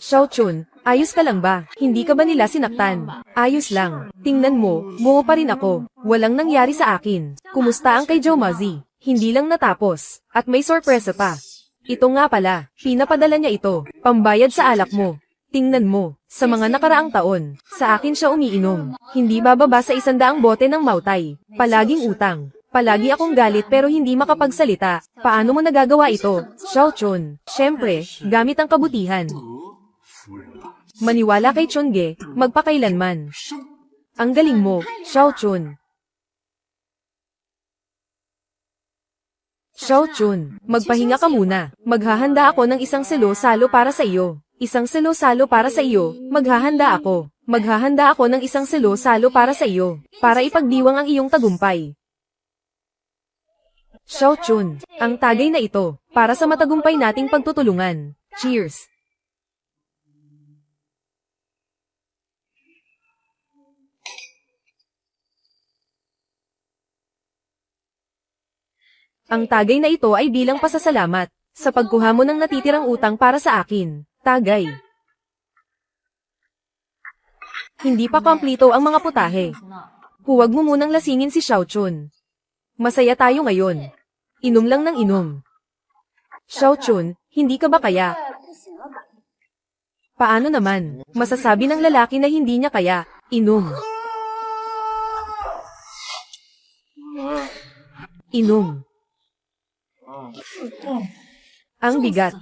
Xiao Chun, ayos ka lang ba? Hindi ka ba nila sinaktan? Ayos lang. Tingnan mo, buo pa rin ako. Walang nangyari sa akin. Kumusta ang kay Zhao Mazi? Hindi lang natapos. At may sorpresa pa. Ito nga pala, pinapadala niya ito. Pambayad sa alak mo. Tingnan mo, sa mga nakaraang taon, sa akin siya umiinom. Hindi bababa sa 100 bote ng Mautay. Palaging utang. Palagi akong galit pero hindi makapagsalita. Paano mo nagagawa ito, Xiao Chun? Siyempre, gamit ang kabutihan. Maniwala kay Chunge, magpakailanman. Ang galing mo, Xiao Chun. Xiao Chun, magpahinga ka muna. Maghahanda ako ng isang selo-salo para sa iyo. Isang selo-salo para sa iyo, maghahanda ako. Maghahanda ako ng isang selo-salo para sa iyo, para ipagdiwang ang iyong tagumpay. Xiao Chun, ang tagay na ito, para sa matagumpay nating pagtutulungan. Cheers! Ang tagay na ito ay bilang pasasalamat, sa pagkuha mo ng natitirang utang para sa akin. Tagay. Hindi pa kompleto ang mga putahe. Huwag mo munang lasingin si Xiao Chun. Masaya tayo ngayon. Inom lang ng inom. Xiao Chun, hindi ka ba kaya? Paano naman? Masasabi ng lalaki na hindi niya kaya. Inom. Inom. Ang bigat.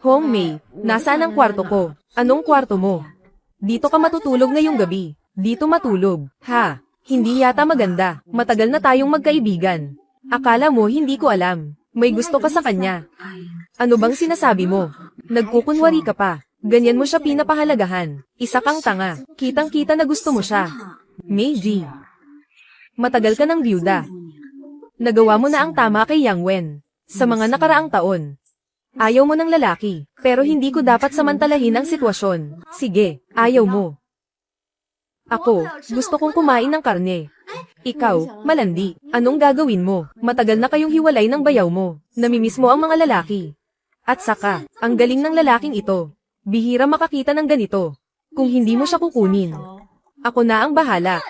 Hongmei, nasaan ang kwarto ko? Anong kwarto mo? Dito ka matutulog ngayong gabi. Dito matulog. Ha? Hindi yata maganda. Matagal na tayong magkaibigan. Akala mo hindi ko alam. May gusto ka sa kanya. Ano bang sinasabi mo? Nagkukunwari ka pa. Ganyan mo siya pinapahalagahan. Isa kang tanga. Kitang-kita na gusto mo siya. Meiji. Matagal ka ng byuda. Nagawa mo na ang tama kay Yang Wen. Sa mga nakaraang taon. Ayaw mo ng lalaki, pero hindi ko dapat samantalahin ang sitwasyon. Sige, ayaw mo. Ako, gusto kong kumain ng karne. Ikaw, malandi, anong gagawin mo? Matagal na kayong hiwalay ng bayaw mo. Namimiss mo ang mga lalaki. At saka, ang galing ng lalaking ito. Bihira makakita ng ganito. Kung hindi mo siya kukunin, ako na ang bahala.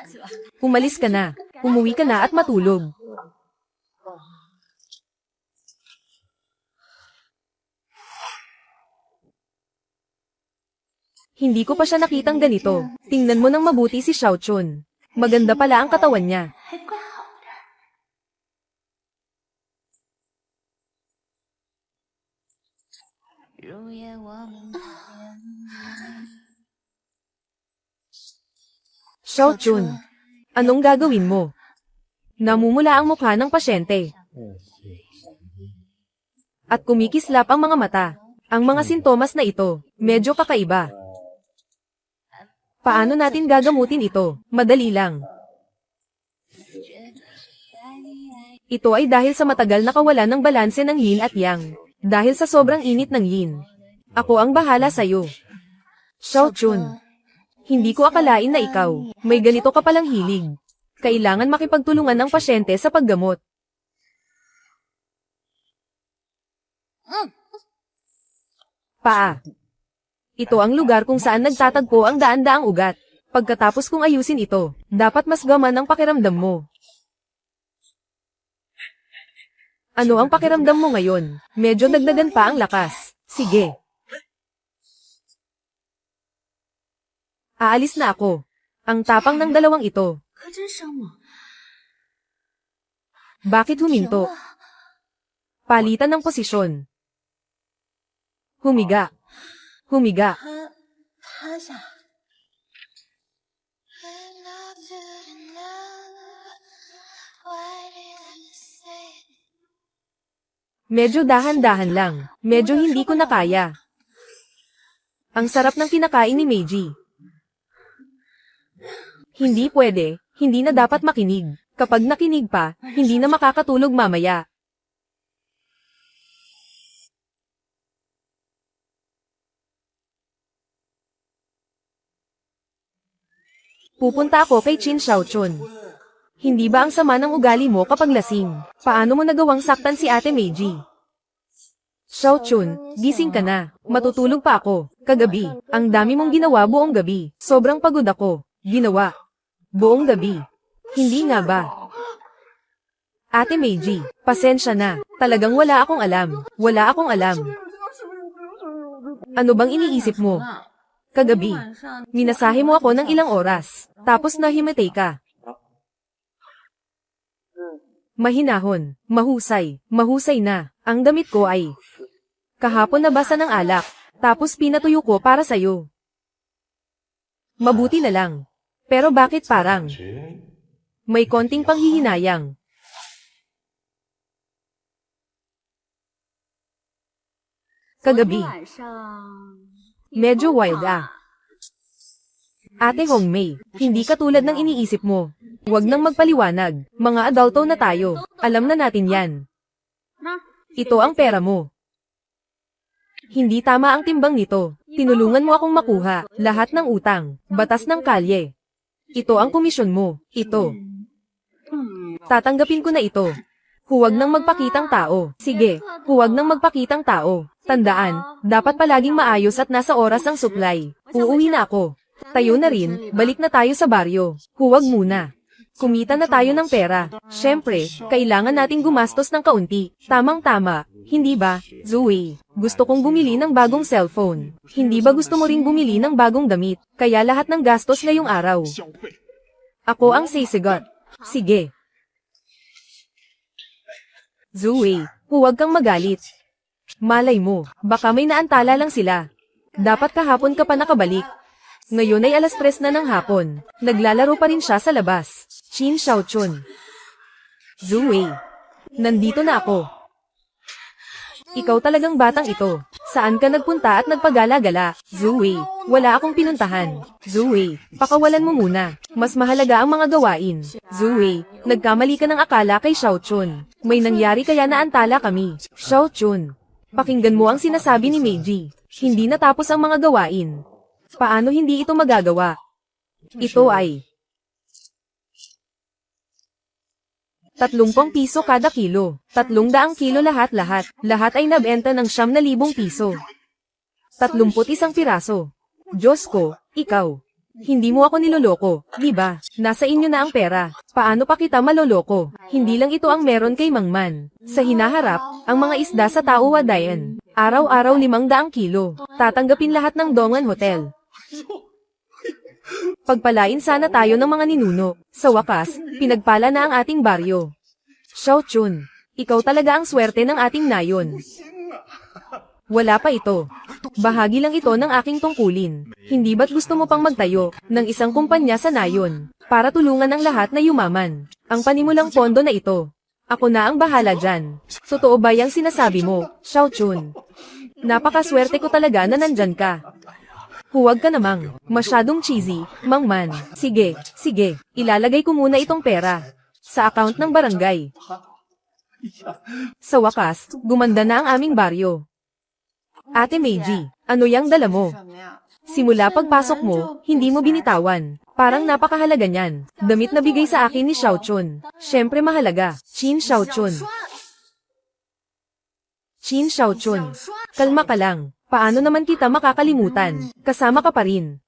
Umalis ka na, umuwi ka na at matulog. Hindi ko pa siya nakitang ganito. Tingnan mo ng mabuti si Xiao Chun. Maganda pala ang katawan niya. Xiao Chun, anong gagawin mo? Namumula ang mukha ng pasyente. At kumikislap ang mga mata. Ang mga sintomas na ito, medyo kakaiba. Paano natin gagamutin ito? Madali lang. Ito ay dahil sa matagal na kawalan ng balanse ng yin at yang. Dahil sa sobrang init ng yin. Ako ang bahala sa'yo. Xiao Chun. Hindi ko akalain na ikaw, may ganito ka palang hilig. Kailangan makipagtulungan ng pasyente sa paggamot. Paa. Ito ang lugar kung saan nagtatagpo ang daan-daang ugat. Pagkatapos kong ayusin ito, dapat mas gaman ang pakiramdam mo. Ano ang pakiramdam mo ngayon? Medyo dagdagan pa ang lakas. Sige. Aalis na ako. Ang tapang ng dalawang ito. Bakit huminto? Palitan ng posisyon. Humiga. Humiga. Medyo dahan-dahan lang. Medyo hindi ko na kaya. Ang sarap ng kinakain ni Meiji. Hindi pwede, hindi na dapat makinig. Kapag nakinig pa, hindi na makakatulog mamaya. Pupunta ako kay Chin Xiaochun. Hindi ba ang sama ng ugali mo kapag lasing? Paano mo nagawang saktan si Ate Meiji? Xiaochun, gising ka na. Matutulog pa ako. Kagabi, ang dami mong ginawa buong gabi. Sobrang pagod ako. Ginawa. Buong gabi. Hindi nga ba? Ate Meiji, pasensya na. Talagang wala akong alam. Wala akong alam. Ano bang iniisip mo? Kagabi, minasahe mo ako ng ilang oras. Tapos nahimatay ka. Mahinahon, mahusay, mahusay na. Ang damit ko ay kahapon nabasa ng alak, tapos pinatuyo ko para sayo. Mabuti na lang. Pero bakit parang may konting panghihinayang? Kagabi, medyo wild ah. Ate Hongmei, hindi katulad ng iniisip mo. Huwag nang magpaliwanag. Mga adulto na tayo. Alam na natin yan. Ito ang pera mo. Hindi tama ang timbang nito. Tinulungan mo akong makuha lahat ng utang, batas ng kalye. Ito ang komisyon mo. Ito. Tatanggapin ko na ito. Huwag nang magpakitang tao. Sige, huwag nang magpakitang tao. Tandaan, dapat palaging maayos at nasa oras ang supply. Uuwi na ako. Tayo na rin, balik na tayo sa baryo. Huwag muna. Kumita na tayo ng pera. Siyempre, kailangan nating gumastos ng kaunti. Tamang-tama, hindi ba, Zoe? Gusto kong bumili ng bagong cellphone. Hindi ba gusto mo ring bumili ng bagong damit? Kaya lahat ng gastos ngayong araw. Ako ang sisigot. Sige. Zoe, huwag kang magalit. Malay mo, baka may naantala lang sila. Dapat kahapon ka pa nakabalik. Ngayon ay 3:00 na ng hapon. Naglalaro pa rin siya sa labas. Chin Xiaochun. Zoe. Nandito na ako. Ikaw talagang batang ito. Saan ka nagpunta at nagpagala-gala? Zoe, wala akong pinuntahan. Zoe, pakawalan mo muna. Mas mahalaga ang mga gawain. Zoe, nagkamali ka ng akala kay Xiaochun. May nangyari kaya naantala kami. Xiaochun, pakinggan mo ang sinasabi ni Meiji. Hindi natapos ang mga gawain. Paano hindi ito magagawa? Ito ay 30 piso kada kilo. 300 kilo lahat-lahat. Lahat ay nabenta ng 9,000 piso. 31 piraso. Diyos ko, ikaw. Hindi mo ako niloloko, di ba? Nasa inyo na ang pera. Paano pa kita maloloko? Hindi lang ito ang meron kay Mangman. Sa hinaharap, ang mga isda sa Taowadayan. Araw-araw 500 kilo. Tatanggapin lahat ng Dongan Hotel. Pagpalain sana tayo ng mga ninuno. Sa wakas, pinagpala na ang ating baryo. Xiaochun, ikaw talaga ang swerte ng ating nayon. Wala pa ito. Bahagi lang ito ng aking tungkulin. Hindi ba't gusto mo pang magtayo ng isang kumpanya sa nayon para tulungan ang lahat na yumaman? Ang panimulang pondo na ito. Ako na ang bahala dyan. Totoo ba yung sinasabi mo, Xiaochun? Napakaswerte ko talaga na nandyan ka. Huwag ka namang masyadong cheesy, Mangman. Sige, sige, ilalagay ko muna itong pera sa account ng barangay. Sa wakas, gumanda na ang aming baryo. Ate Meiji, ano yang dala mo? Simula pagpasok mo, hindi mo binitawan. Parang napakahalaga niyan. Damit na bigay sa akin ni Xiaochun. Siyempre mahalaga. Chin Xiaochun. Chin Xiaochun. Kalma ka lang. Paano naman kita makakalimutan? Kasama ka pa rin.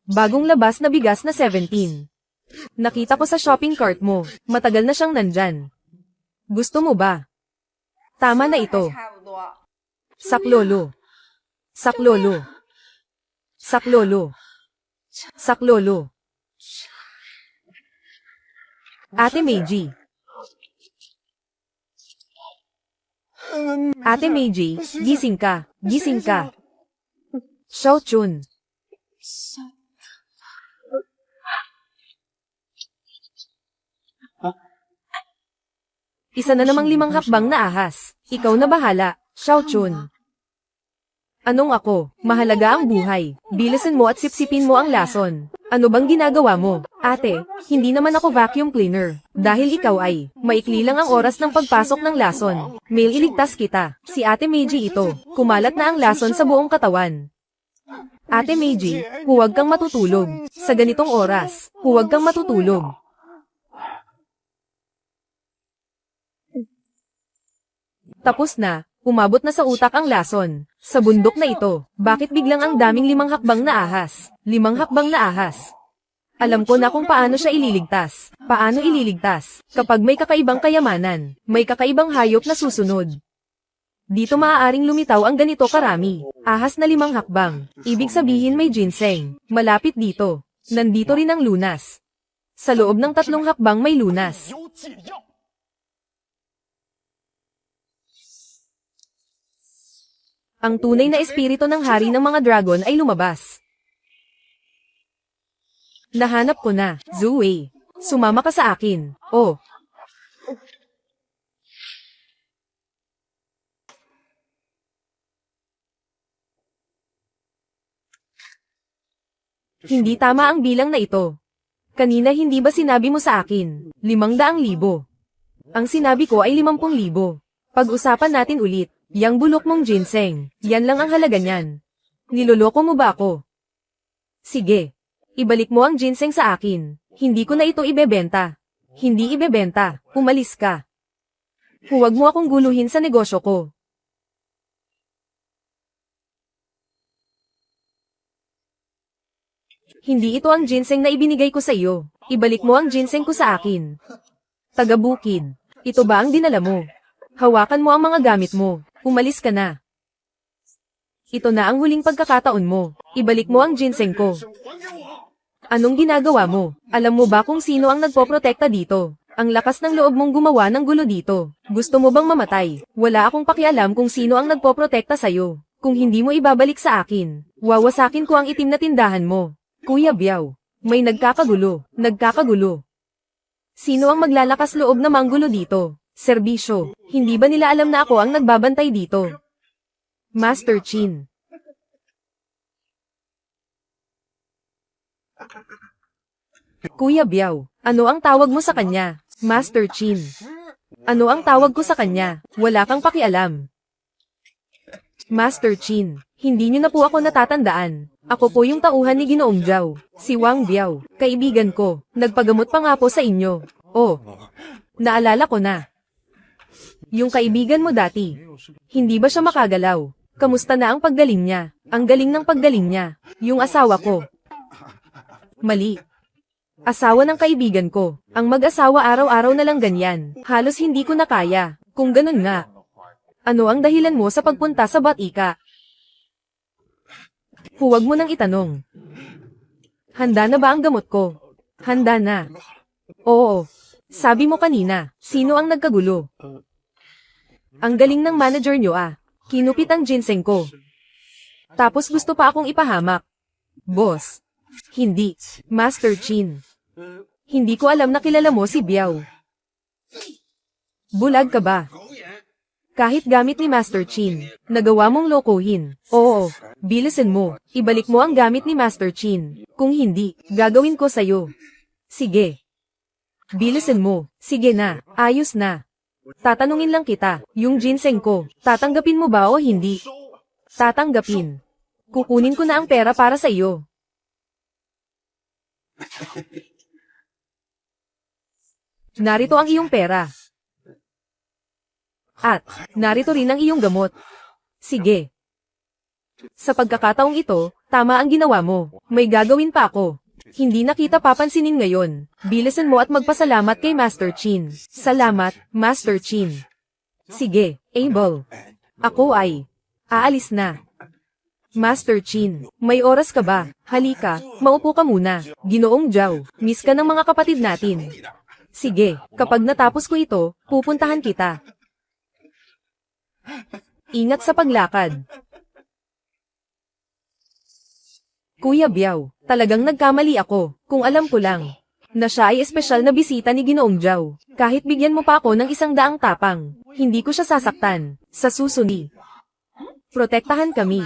Bagong labas na bigas na 17. Nakita ko sa shopping cart mo. Matagal na siyang nandyan. Gusto mo ba? Tama na ito. Saklolo. Saklolo. Saklolo. Saklolo. Ate Meiji. Ate Meiji, gising ka. Gising ka. Xiaochun. Isa na namang 5 hakbang na ahas. Ikaw na bahala, Xiao Chun. Anong ako? Mahalaga ang buhay. Bilisan mo at sipsipin mo ang lason. Ano bang ginagawa mo? Ate, hindi naman ako vacuum cleaner. Dahil ikaw ay, maikli lang ang oras ng pagpasok ng lason. Mail iligtas kita. Si Ate Meiji ito. Kumalat na ang lason sa buong katawan. Ate Meiji, huwag kang matutulog. Sa ganitong oras, huwag kang matutulog. Tapos na, umabot na sa utak ang lason. Sa bundok na ito, bakit biglang ang daming 5 hakbang na ahas? 5 hakbang na ahas. Alam ko na kung paano siya ililigtas. Paano ililigtas? Kapag may kakaibang kayamanan, may kakaibang hayop na susunod. Dito maaaring lumitaw ang ganito karami. Ahas na 5 hakbang. Ibig sabihin may ginseng. Malapit dito. Nandito rin ang lunas. Sa loob ng 3 hakbang may lunas. Ang tunay na espiritu ng hari ng mga dragon ay lumabas. Nahanap ko na, Zhu Wei. Sumama ka sa akin. Oh. Hindi tama ang bilang na ito. Kanina hindi ba sinabi mo sa akin, 500,000? Ang sinabi ko ay 50,000. Pag-usapan natin ulit. Yang bulok mong ginseng, yan lang ang halaga niyan. Niloloko mo ba ako? Sige. Ibalik mo ang ginseng sa akin. Hindi ko na ito ibebenta. Hindi ibebenta. Umalis ka. Huwag mo akong guluhin sa negosyo ko. Hindi ito ang ginseng na ibinigay ko sa iyo. Ibalik mo ang ginseng ko sa akin. Taga-bukid. Ito ba ang dinala mo? Hawakan mo ang mga gamit mo. Umalis ka na. Ito na ang huling pagkakataon mo. Ibalik mo ang ginseng ko. Anong ginagawa mo? Alam mo ba kung sino ang nagpoprotekta dito? Ang lakas ng loob mong gumawa ng gulo dito. Gusto mo bang mamatay? Wala akong pakialam kung sino ang nagpoprotekta sa'yo. Kung hindi mo ibabalik sa akin, wawasakin ko ang itim na tindahan mo. Kuya Biao, may nagkakagulo. Nagkakagulo. Sino ang maglalakas loob na manggulo dito? Serbisyo. Hindi ba nila alam na ako ang nagbabantay dito? Master Chin. Kuya Biao, ano ang tawag mo sa kanya? Master Chin. Ano ang tawag ko sa kanya? Wala kang pakialam. Master Chin, hindi niyo na po ako natatandaan. Ako po yung tauhan ni Ginoong Zhao, si Wang Biao, kaibigan ko. Nagpagamot pa nga po sa inyo. Oh, naalala ko na. Yung kaibigan mo dati, hindi ba siya makagalaw? Kamusta na ang paggaling niya? Ang galing ng paggaling niya. Yung asawa ko. Mali. Asawa ng kaibigan ko. Ang mag-asawa araw-araw na lang ganyan. Halos hindi ko na kaya. Kung ganun nga. Ano ang dahilan mo sa pagpunta sa Batika? Huwag mo nang itanong. Handa na ba ang gamot ko? Handa na. Oo. Sabi mo kanina, sino ang nagkagulo? Ang galing ng manager nyo ah. Kinupit ang ginseng ko. Tapos gusto pa akong ipahamak. Boss. Hindi. Master Chin. Hindi ko alam na kilala mo si Biao. Bulag ka ba? Kahit gamit ni Master Chin, nagawa mong lokohin. Oo, bilisan mo. Ibalik mo ang gamit ni Master Chin. Kung hindi, gagawin ko sa'yo. Sige. Bilisan mo. Sige na. Ayos na. Tatanungin lang kita, yung ginseng ko, tatanggapin mo ba o hindi? Tatanggapin. Kukunin ko na ang pera para sa iyo. Narito ang iyong pera. At, narito rin ang iyong gamot. Sige. Sa pagkakataong ito, tama ang ginawa mo. May gagawin pa ako. Hindi na kita papansinin ngayon. Bilisan mo at magpasalamat kay Master Chin. Salamat, Master Chin. Sige, Abel. Ako ay aalis na. Master Chin, may oras ka ba? Halika, maupo ka muna. Ginoong Zhao, miss ka ng mga kapatid natin. Sige, kapag natapos ko ito, pupuntahan kita. Ingat sa paglakad. Kuya Biao, talagang nagkamali ako, kung alam ko lang. na siya ay espesyal na bisita ni Ginoong Zhao. Kahit bigyan mo pa ako ng 100 tapang, hindi ko siya sasaktan. Sa susunod, protektahan kami.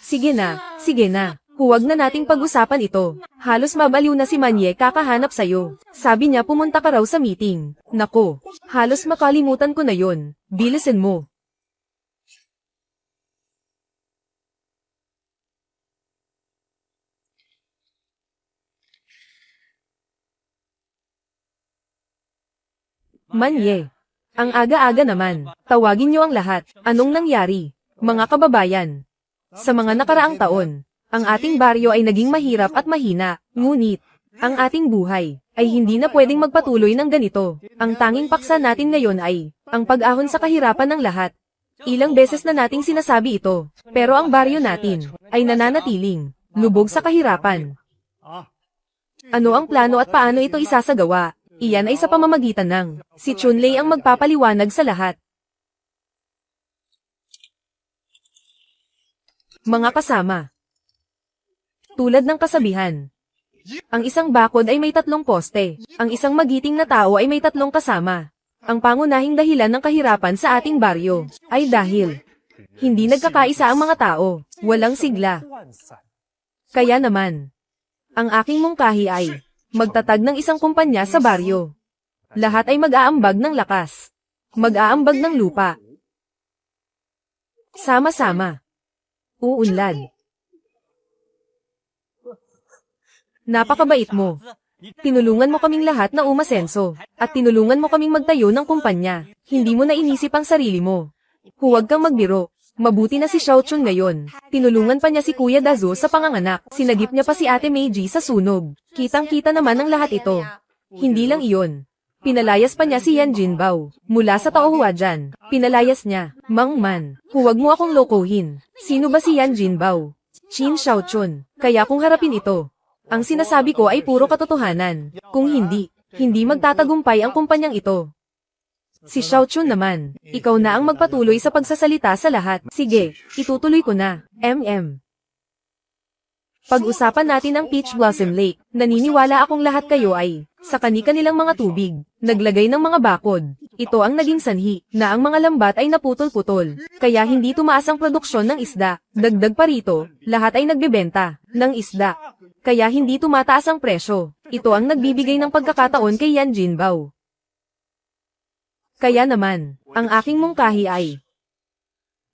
Sige na, sige na. Huwag na nating pag-usapan ito. Halos mabaliw na si Manye kakahanap sa'yo. Sabi niya pumunta ka raw sa meeting. Nako, halos makalimutan ko na yon. Bilisan mo. Manye. Ang aga-aga naman. Tawagin niyo ang lahat. Anong nangyari? Mga kababayan. Sa mga nakaraang taon, ang ating baryo ay naging mahirap at mahina. Ngunit, ang ating buhay ay hindi na pwedeng magpatuloy ng ganito. Ang tanging paksa natin ngayon ay ang pag-ahon sa kahirapan ng lahat. Ilang beses na nating sinasabi ito, pero ang baryo natin ay nananatiling lubog sa kahirapan. Ano ang plano at paano ito isasagawa? Iyan ay sa pamamagitan ng si Chunlei ang magpapaliwanag sa lahat. Mga kasama. Tulad ng kasabihan, ang isang bakod ay may 3 poste. Ang isang magiting na tao ay may 3 kasama. Ang pangunahing dahilan ng kahirapan sa ating baryo ay dahil hindi nagkakaisa ang mga tao, walang sigla. Kaya naman, ang aking mungkahi ay magtatag ng isang kumpanya sa baryo. Lahat ay mag-aambag ng lakas. Mag-aambag ng lupa. Sama-sama. Uunlad. Napakabait mo. Tinulungan mo kaming lahat na umasenso. At tinulungan mo kaming magtayo ng kumpanya. Hindi mo na inisip ang sarili mo. Huwag kang magbiro. Mabuti na si Xiao Chun ngayon. Tinulungan pa niya si Kuya Dazo sa panganganak. Sinagip niya pa si Ate Meiji sa sunog. Kitang-kita naman ang lahat ito. Hindi lang iyon. Pinalayas pa niya si Yan Jinbao. Mula sa Taohuajan. Pinalayas niya. Mang Man, huwag mo akong lokohin. Sino ba si Yan Jinbao? Qin Xiao Chun. Kaya kung harapin ito, ang sinasabi ko ay puro katotohanan. Kung hindi, hindi magtatagumpay ang kumpanyang ito. Si Xiao Chun naman, ikaw na ang magpatuloy sa pagsasalita sa lahat. Sige, itutuloy ko na. Pag-usapan natin ang Peach Blossom Lake. Naniniwala akong lahat kayo ay sa kani-kanilang mga tubig, naglagay ng mga bakod. Ito ang naging sanhi na ang mga lambat ay naputol-putol. Kaya hindi tumaas ang produksyon ng isda. Dagdag pa rito, lahat ay nagbebenta ng isda. Kaya hindi tumataas ang presyo. Ito ang nagbibigay ng pagkakataon kay Yan Jinbao. Kaya naman, ang aking mungkahi ay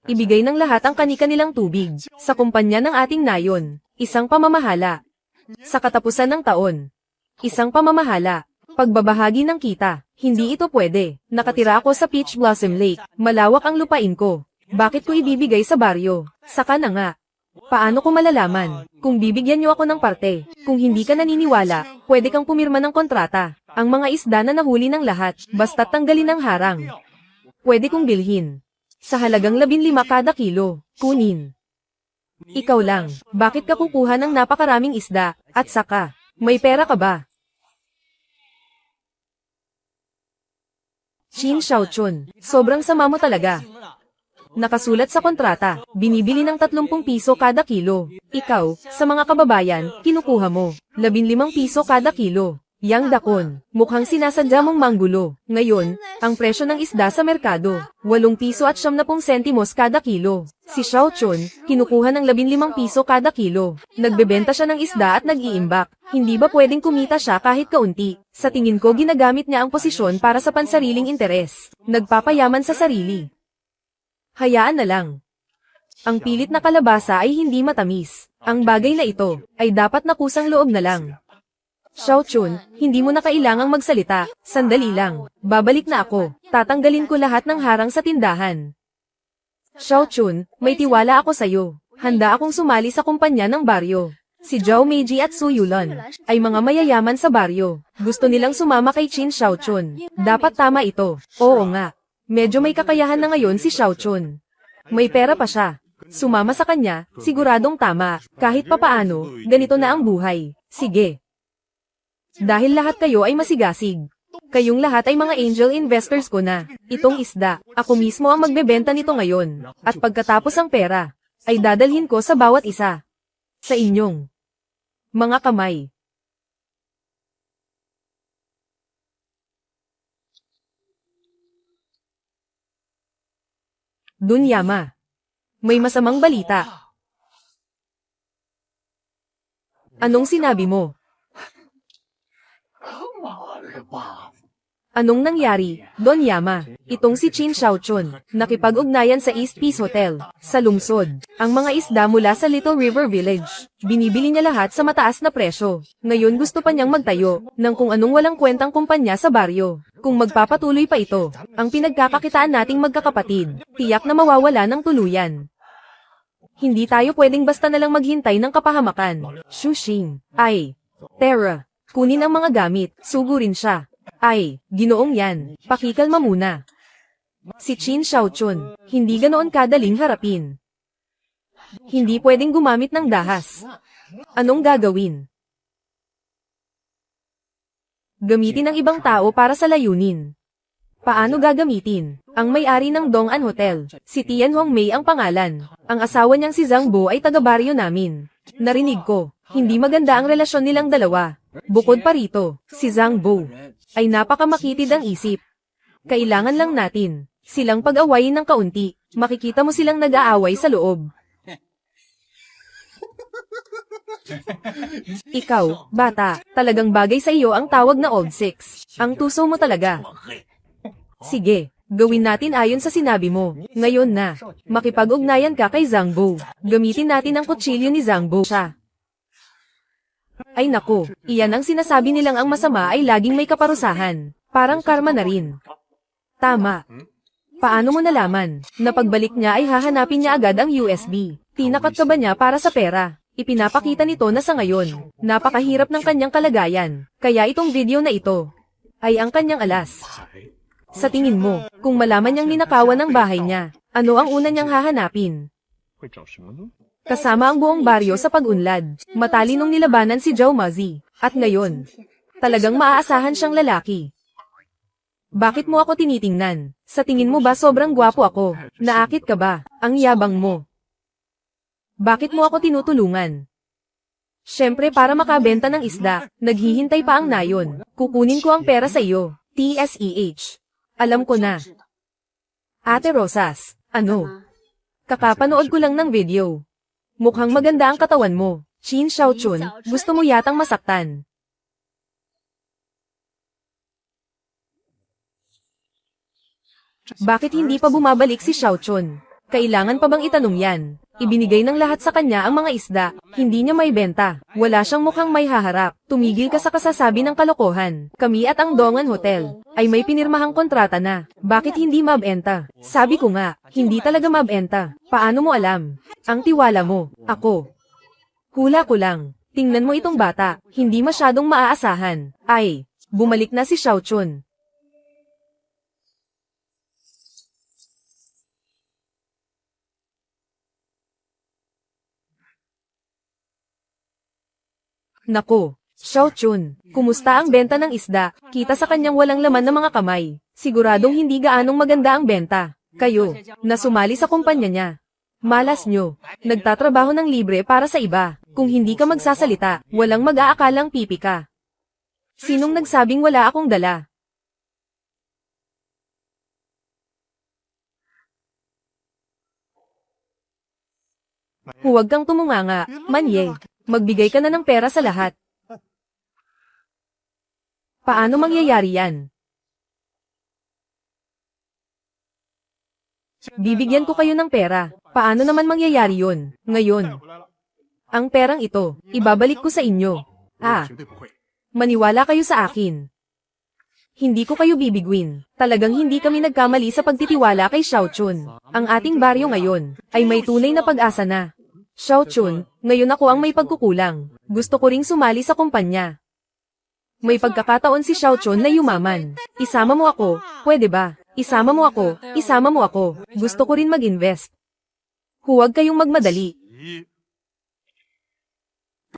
ibigay ng lahat ang kani-kanilang tubig sa kumpanya ng ating nayon, isang pamamahala. Sa katapusan ng taon, isang pamamahala, pagbabahagi ng kita, hindi ito pwede. Nakatira ako sa Peach Blossom Lake, malawak ang lupain ko. Bakit ko ibibigay sa baryo? Saka na nga. Paano ko malalaman kung bibigyan niyo ako ng parte? Kung hindi ka naniniwala, pwede kang pumirma ng kontrata. Ang mga isda na nahuli ng lahat, basta't tanggalin ang harang. Pwede kong bilhin. Sa halagang 15 kada kilo, kunin. Ikaw lang, bakit ka kukuha ng napakaraming isda, at saka, may pera ka ba? Qin Xiao Chun, sobrang sama mo talaga. Nakasulat sa kontrata, binibili ng 30 piso kada kilo. Ikaw, sa mga kababayan, kinukuha mo 15 piso kada kilo. Yang dakon, mukhang sinasadya mong manggulo. Ngayon, ang presyo ng isda sa merkado, 8 piso at 70 sentimos kada kilo. Si Xiao Chun, kinukuha ng 15 piso kada kilo. Nagbebenta siya ng isda at nag-iimbak. Hindi ba pwedeng kumita siya kahit kaunti? Sa tingin ko ginagamit niya ang posisyon para sa pansariling interes. Nagpapayaman sa sarili. Hayaan na lang. Ang pilit na kalabasa ay hindi matamis. Ang bagay na ito, ay dapat nakusang loob na lang. Xiao Chun, hindi mo na kailangang magsalita. Sandali lang. Babalik na ako. Tatanggalin ko lahat ng harang sa tindahan. Xiao Chun, may tiwala ako sa'yo. Handa akong sumali sa kumpanya ng baryo. Si Zhao Meiji at Su Yulon ay mga mayayaman sa baryo. Gusto nilang sumama kay Qin Xiao Chun. Dapat tama ito. Oo nga. Medyo may kakayahan na ngayon si Xiao Chun. May pera pa siya. Sumama sa kanya, siguradong tama. Kahit papaano, ganito na ang buhay. Sige. Dahil lahat kayo ay masigasig. Kayong lahat ay mga angel investors ko na. Itong isda, ako mismo ang magbebenta nito ngayon. At pagkatapos ang pera, ay dadalhin ko sa bawat isa. Sa inyong mga kamay. Dunyama. May masamang balita. Anong sinabi mo? Anong nangyari, Don Yama? Itong si Qin Xiaochun, nakipag-ugnayan sa East Peace Hotel, sa lungsod. Ang mga isda mula sa Little River Village. Binibili niya lahat sa mataas na presyo. Ngayon gusto pa niyang magtayo, ng kung anong walang kwentang kumpanya sa baryo. Kung magpapatuloy pa ito, ang pinagkakakitaan nating magkakapatid, tiyak na mawawala ng tuluyan. Hindi tayo pwedeng basta nalang maghintay ng kapahamakan. Shushing. Ay. Terra. Kunin ang mga gamit, sugurin siya. Ay, ginoong yan, pakikalma muna. Si Qin Xiaochun, hindi ganoon kadaling harapin. Hindi pwedeng gumamit ng dahas. Anong gagawin? Gamitin ang ibang tao para sa layunin. Paano gagamitin? Ang may-ari ng Dong'an Hotel, si Tian Hongmei ang pangalan. Ang asawa niyang si Zhang Bo ay taga-baryo namin. Narinig ko, hindi maganda ang relasyon nilang dalawa. Bukod pa rito, si Zhang Bo ay napakamakitid ang isip. Kailangan lang natin silang pag-awayin ng kaunti. Makikita mo silang nag-aaway sa loob. Ikaw, bata, talagang bagay sa iyo ang tawag na old six. Ang tuso mo talaga. Sige, gawin natin ayon sa sinabi mo. Ngayon na, makipag-ugnayan ka kay Zhang Bo. Gamitin natin ang kutsilyo ni Zhang Bo siya. Ay nako, iyan ang sinasabi nilang ang masama ay laging may kaparusahan. Parang karma na rin. Tama. Paano mo nalaman na pagbalik niya ay hahanapin niya agad ang USB? Tinakat ka ba niya para sa pera? Ipinapakita nito na sa ngayon, napakahirap ng kanyang kalagayan. Kaya itong video na ito ay ang kanyang alas. Sa tingin mo, kung malaman niyang ninakawan ng bahay niya, ano ang una niyang hahanapin? Kasama ang buong baryo sa pag-unlad, matalinong nilabanan si Zhao Mazi. At ngayon, talagang maaasahan siyang lalaki. Bakit mo ako tinitingnan? Sa tingin mo ba sobrang gwapo ako? Naakit ka ba? Ang yabang mo. Bakit mo ako tinutulungan? Siyempre para makabenta ng isda, naghihintay pa ang nayon. Kukunin ko ang pera sa iyo. TSEH. Alam ko na. Ate Rosas, ano? Kakapanood ko lang ng video. Mukhang maganda ang katawan mo. Qin Xiaochun, gusto mo yatang masaktan. Bakit hindi pa bumabalik si Xiaochun? Kailangan pa bang itanong yan? Ibinigay ng lahat sa kanya ang mga isda, hindi niya may benta. Wala siyang mukhang may haharap. Tumigil ka sa kasasabi ng kalokohan. Kami at ang Dong'an Hotel ay may pinirmahang kontrata na. Bakit hindi mabenta? Sabi ko nga, hindi talaga mabenta. Paano mo alam? Ang tiwala mo, ako. Hula ko lang. Tingnan mo itong bata, hindi masyadong maaasahan. Ay, bumalik na si Xiaochun. Nako, Xiaochun, kumusta ang benta ng isda? Kita sa kanyang walang laman na mga kamay. Siguradong hindi gaanong maganda ang benta. Kayo, na sumali sa kumpanya niya. Malas nyo, nagtatrabaho ng libre para sa iba. Kung hindi ka magsasalita, walang mag-aakalang pipi ka. Sinong nagsabing wala akong dala? Huwag kang tumunganga, Manye. Magbigay ka na ng pera sa lahat. Paano mangyayari yan? Bibigyan ko kayo ng pera. Paano naman mangyayari yun? Ngayon. Ang perang ito, ibabalik ko sa inyo. Maniwala kayo sa akin. Hindi ko kayo bibigwin. Talagang hindi kami nagkamali sa pagtitiwala kay Xiaochun. Ang ating baryo ngayon, ay may tunay na pag-asa na. Xiaochun, ngayon ako ang may pagkukulang. Gusto ko ring sumali sa kumpanya. May pagkakataon si Xiaochun na yumaman. Isama mo ako, pwede ba? Isama mo ako, isama mo ako. Gusto ko rin mag-invest. Huwag kayong magmadali.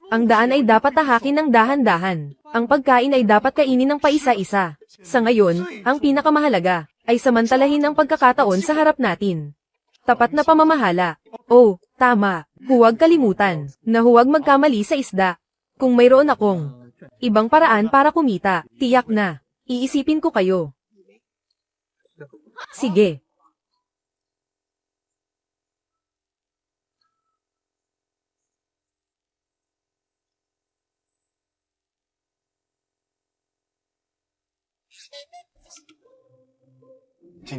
Ang daan ay dapat tahakin ng dahan-dahan. Ang pagkain ay dapat kainin ng paisa-isa. Sa ngayon, ang pinakamahalaga ay samantalahin ang pagkakataon sa harap natin. Tapat na pamamahala. Oh, tama. Huwag kalimutan na huwag magkamali sa isda. Kung mayroon akong ibang paraan para kumita, tiyak na, iisipin ko kayo. Sige.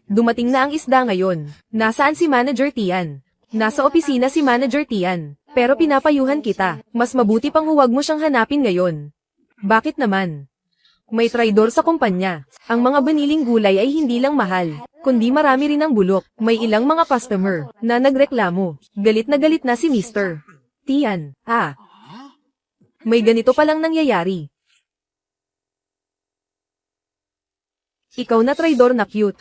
Dumating na ang isda ngayon. Nasaan si Manager Tian? Nasa opisina si Manager Tian. Pero pinapayuhan kita. Mas mabuti pang huwag mo siyang hanapin ngayon. Bakit naman? May traidor sa kumpanya. Ang mga baniling gulay ay hindi lang mahal, kundi marami rin ang bulok. May ilang mga customer na nagreklamo. Galit na si Mr. Tian. May ganito palang nangyayari. Ikaw na traidor na cute.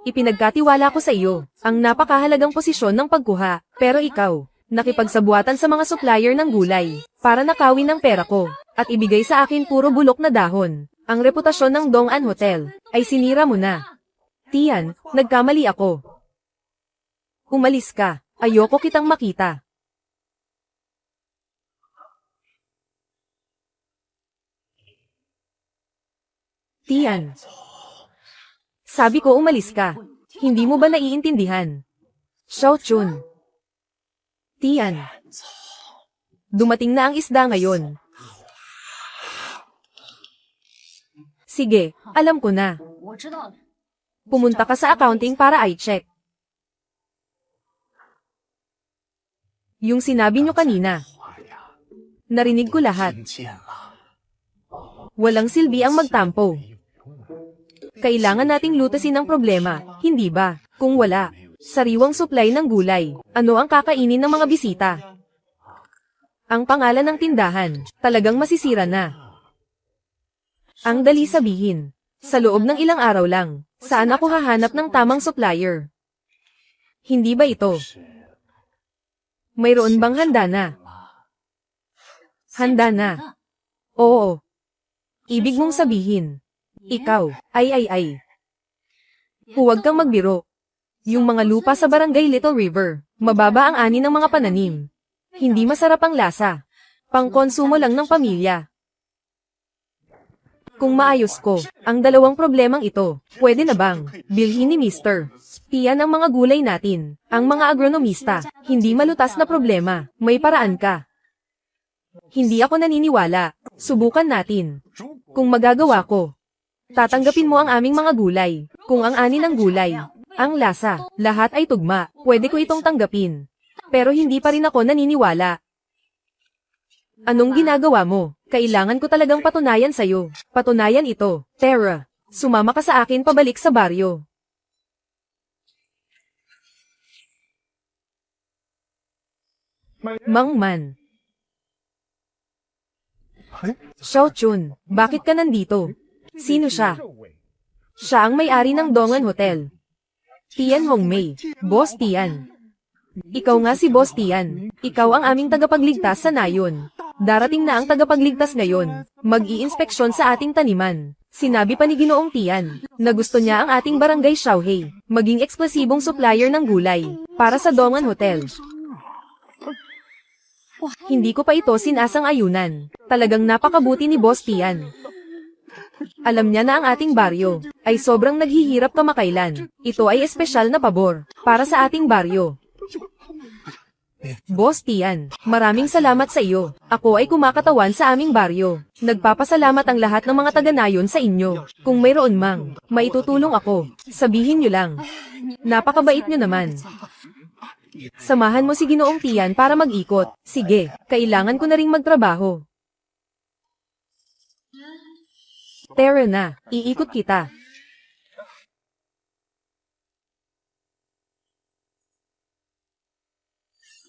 Ipinagkatiwala ko sa iyo ang napakahalagang posisyon ng pagkuha, pero ikaw, nakipagsabuatan sa mga supplier ng gulay para nakawin ng pera ko at ibigay sa akin puro bulok na dahon. Ang reputasyon ng Dong'an Hotel ay sinira mo na. Tian, nagkamali ako. Umalis ka. Ayoko kitang makita. Tian. Sabi ko umalis ka. Hindi mo ba naiintindihan? Xiao Chun. Tian. Dumating na ang isda ngayon. Sige, alam ko na. Pumunta ka sa accounting para i-check. Yung sinabi nyo kanina. Narinig ko lahat. Walang silbi ang magtampo. Kailangan nating lutasin ang problema, hindi ba? Kung wala, sariwang supply ng gulay, ano ang kakainin ng mga bisita? Ang pangalan ng tindahan, talagang masisira na. Ang dali sabihin, sa loob ng ilang araw lang, saan ako hahanap ng tamang supplier? Hindi ba ito? Mayroon bang handa na? Handa na. Oo. Ibig mong sabihin, ikaw, ay. Huwag kang magbiro. Yung mga lupa sa barangay Little River, mababa ang ani ng mga pananim. Hindi masarap ang lasa. Pangkonsumo lang ng pamilya. Kung maayos ko, ang dalawang problemang ito, pwede na bang bilhin ni Mr. Tian ang mga gulay natin, ang mga agronomista, hindi malutas na problema, may paraan ka. Hindi ako naniniwala, subukan natin. Kung magagawa ko, tatanggapin mo ang aming mga gulay. Kung ang ani ng gulay, ang lasa, lahat ay tugma, pwede ko itong tanggapin. Pero hindi pa rin ako naniniwala. Anong ginagawa mo? Kailangan ko talagang patunayan sa'yo. Patunayan ito. Tara, sumama ka sa akin pabalik sa baryo. Mang Man. Xiao Chun, bakit ka nandito? Sino siya? Siya ang may-ari ng Dong'an Hotel. Tian Hongmei, Boss Tian. Ikaw nga si Boss Tian. Ikaw ang aming tagapagligtas sa nayon. Darating na ang tagapagligtas ngayon. Mag-i-inspeksyon sa ating taniman. Sinabi pa ni Ginoong Tian na gusto niya ang ating barangay Xiaohei maging eksklusibong supplier ng gulay para sa Dong'an Hotel. Hindi ko pa ito sinasang-ayunan. Talagang napakabuti ni Boss Tian. Alam niya na ang ating baryo ay sobrang naghihirap kamakailan. Ito ay espesyal na pabor para sa ating baryo. Boss Tian, maraming salamat sa iyo. Ako ay kumakatawan sa aming baryo. Nagpapasalamat ang lahat ng mga taga-nayon sa inyo. Kung mayroon mang maitutulong ako, sabihin niyo lang. Napakabait niyo naman. Samahan mo si Ginoong Tian para mag-ikot. Sige, kailangan ko na ring magtrabaho. Tara na, iikot kita.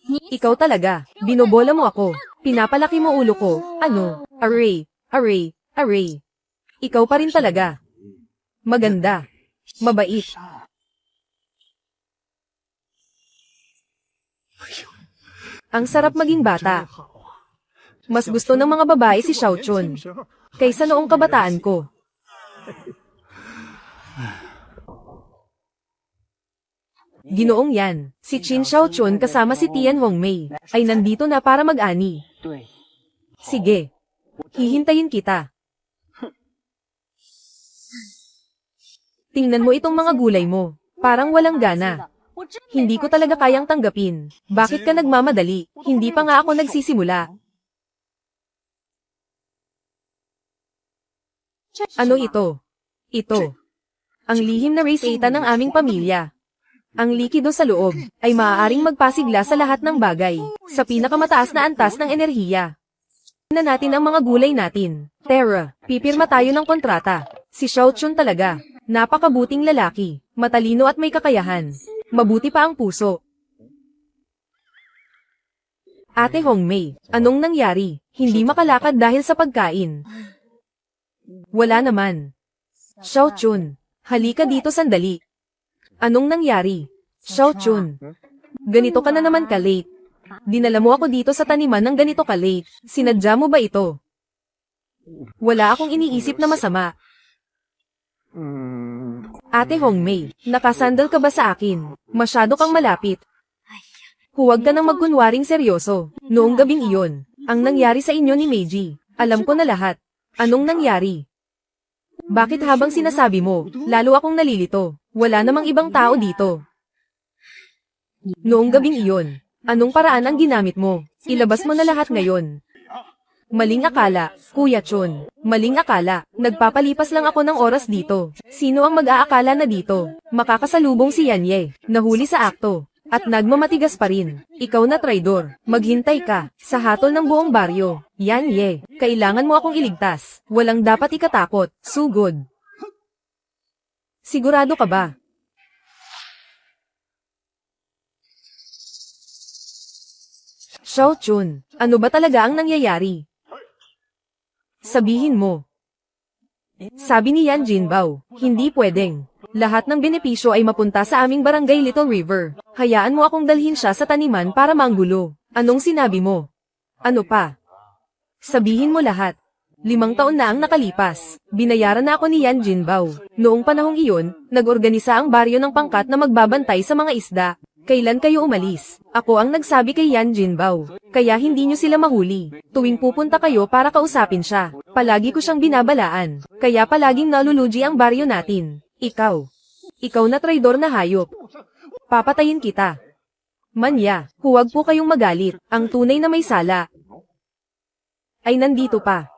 Ikaw talaga, binobola mo ako. Pinapalaki mo ulo ko. Ano? Array. Ikaw pa rin talaga. Maganda. Mabait. Ang sarap maging bata. Mas gusto ng mga babae si Xiao Chun kaysa noong kabataan ko. Ginoong yan, si Qin Xiao Chun kasama si Tian Hongmei ay nandito na para mag-ani. Sige, hihintayin kita. Tingnan mo itong mga gulay mo, parang walang gana. Hindi ko talaga kayang tanggapin. Bakit ka nagmamadali? Hindi pa nga ako nagsisimula. Ano ito? Ito. Ang lihim na race 8 ng aming pamilya. Ang likido sa loob ay maaaring magpasigla sa lahat ng bagay, sa pinakamataas na antas ng enerhiya. Tingnan natin ang mga gulay natin. Terra, pipirma tayo ng kontrata. Si Xiao Chun talaga. Napakabuting lalaki, matalino at may kakayahan. Mabuti pa ang puso. Ate Hongmei, anong nangyari? Hindi makalakad dahil sa pagkain. Wala naman. Xiao Chun, halika dito sandali. Anong nangyari? Xiao Chun, ganito ka na naman ka-late. Dinala mo ako dito sa taniman ng ganito ka-late. Sinadya mo ba ito? Wala akong iniisip na masama. Ate Hongmei, nakasandal ka ba sa akin? Masyado kang malapit. Huwag ka nang magkunwaring seryoso. Noong gabing iyon, ang nangyari sa inyo ni Meiji, alam ko na lahat. Anong nangyari? Bakit habang sinasabi mo, lalo akong nalilito? Wala namang ibang tao dito. Noong gabing iyon, anong paraan ang ginamit mo? Ilabas mo na lahat ngayon. Maling akala, Kuya Chun. Maling akala. Nagpapalipas lang ako ng oras dito. Sino ang mag-aakala na dito? Makakasalubong si Yanye, nahuli sa akto. At nagmamatigas pa rin. Ikaw na traidor. Maghintay ka. Sa hatol ng buong baryo. Yanye, kailangan mo akong iligtas. Walang dapat ikatakot. Sugod. Sigurado ka ba? Xiao Chun, ano ba talaga ang nangyayari? Sabihin mo. Sabi ni Yan Jinbao, hindi pwedeng. Lahat ng benepisyo ay mapunta sa aming barangay Little River. Hayaan mo akong dalhin siya sa taniman para manggulo. Anong sinabi mo? Ano pa? Sabihin mo lahat. 5 taon na ang nakalipas. Binayaran na ako ni Yan Jinbao. Noong panahong iyon, nag-organisa ang baryo ng pangkat na magbabantay sa mga isda. Kailan kayo umalis? Ako ang nagsabi kay Yan Jinbao. Kaya hindi nyo sila mahuli. Tuwing pupunta kayo para kausapin siya, palagi ko siyang binabalaan. Kaya palaging nalulugi ang baryo natin. Ikaw. Ikaw na traidor na hayop. Papatayin kita. Manya, huwag po kayong magalit. Ang tunay na may sala ay nandito pa.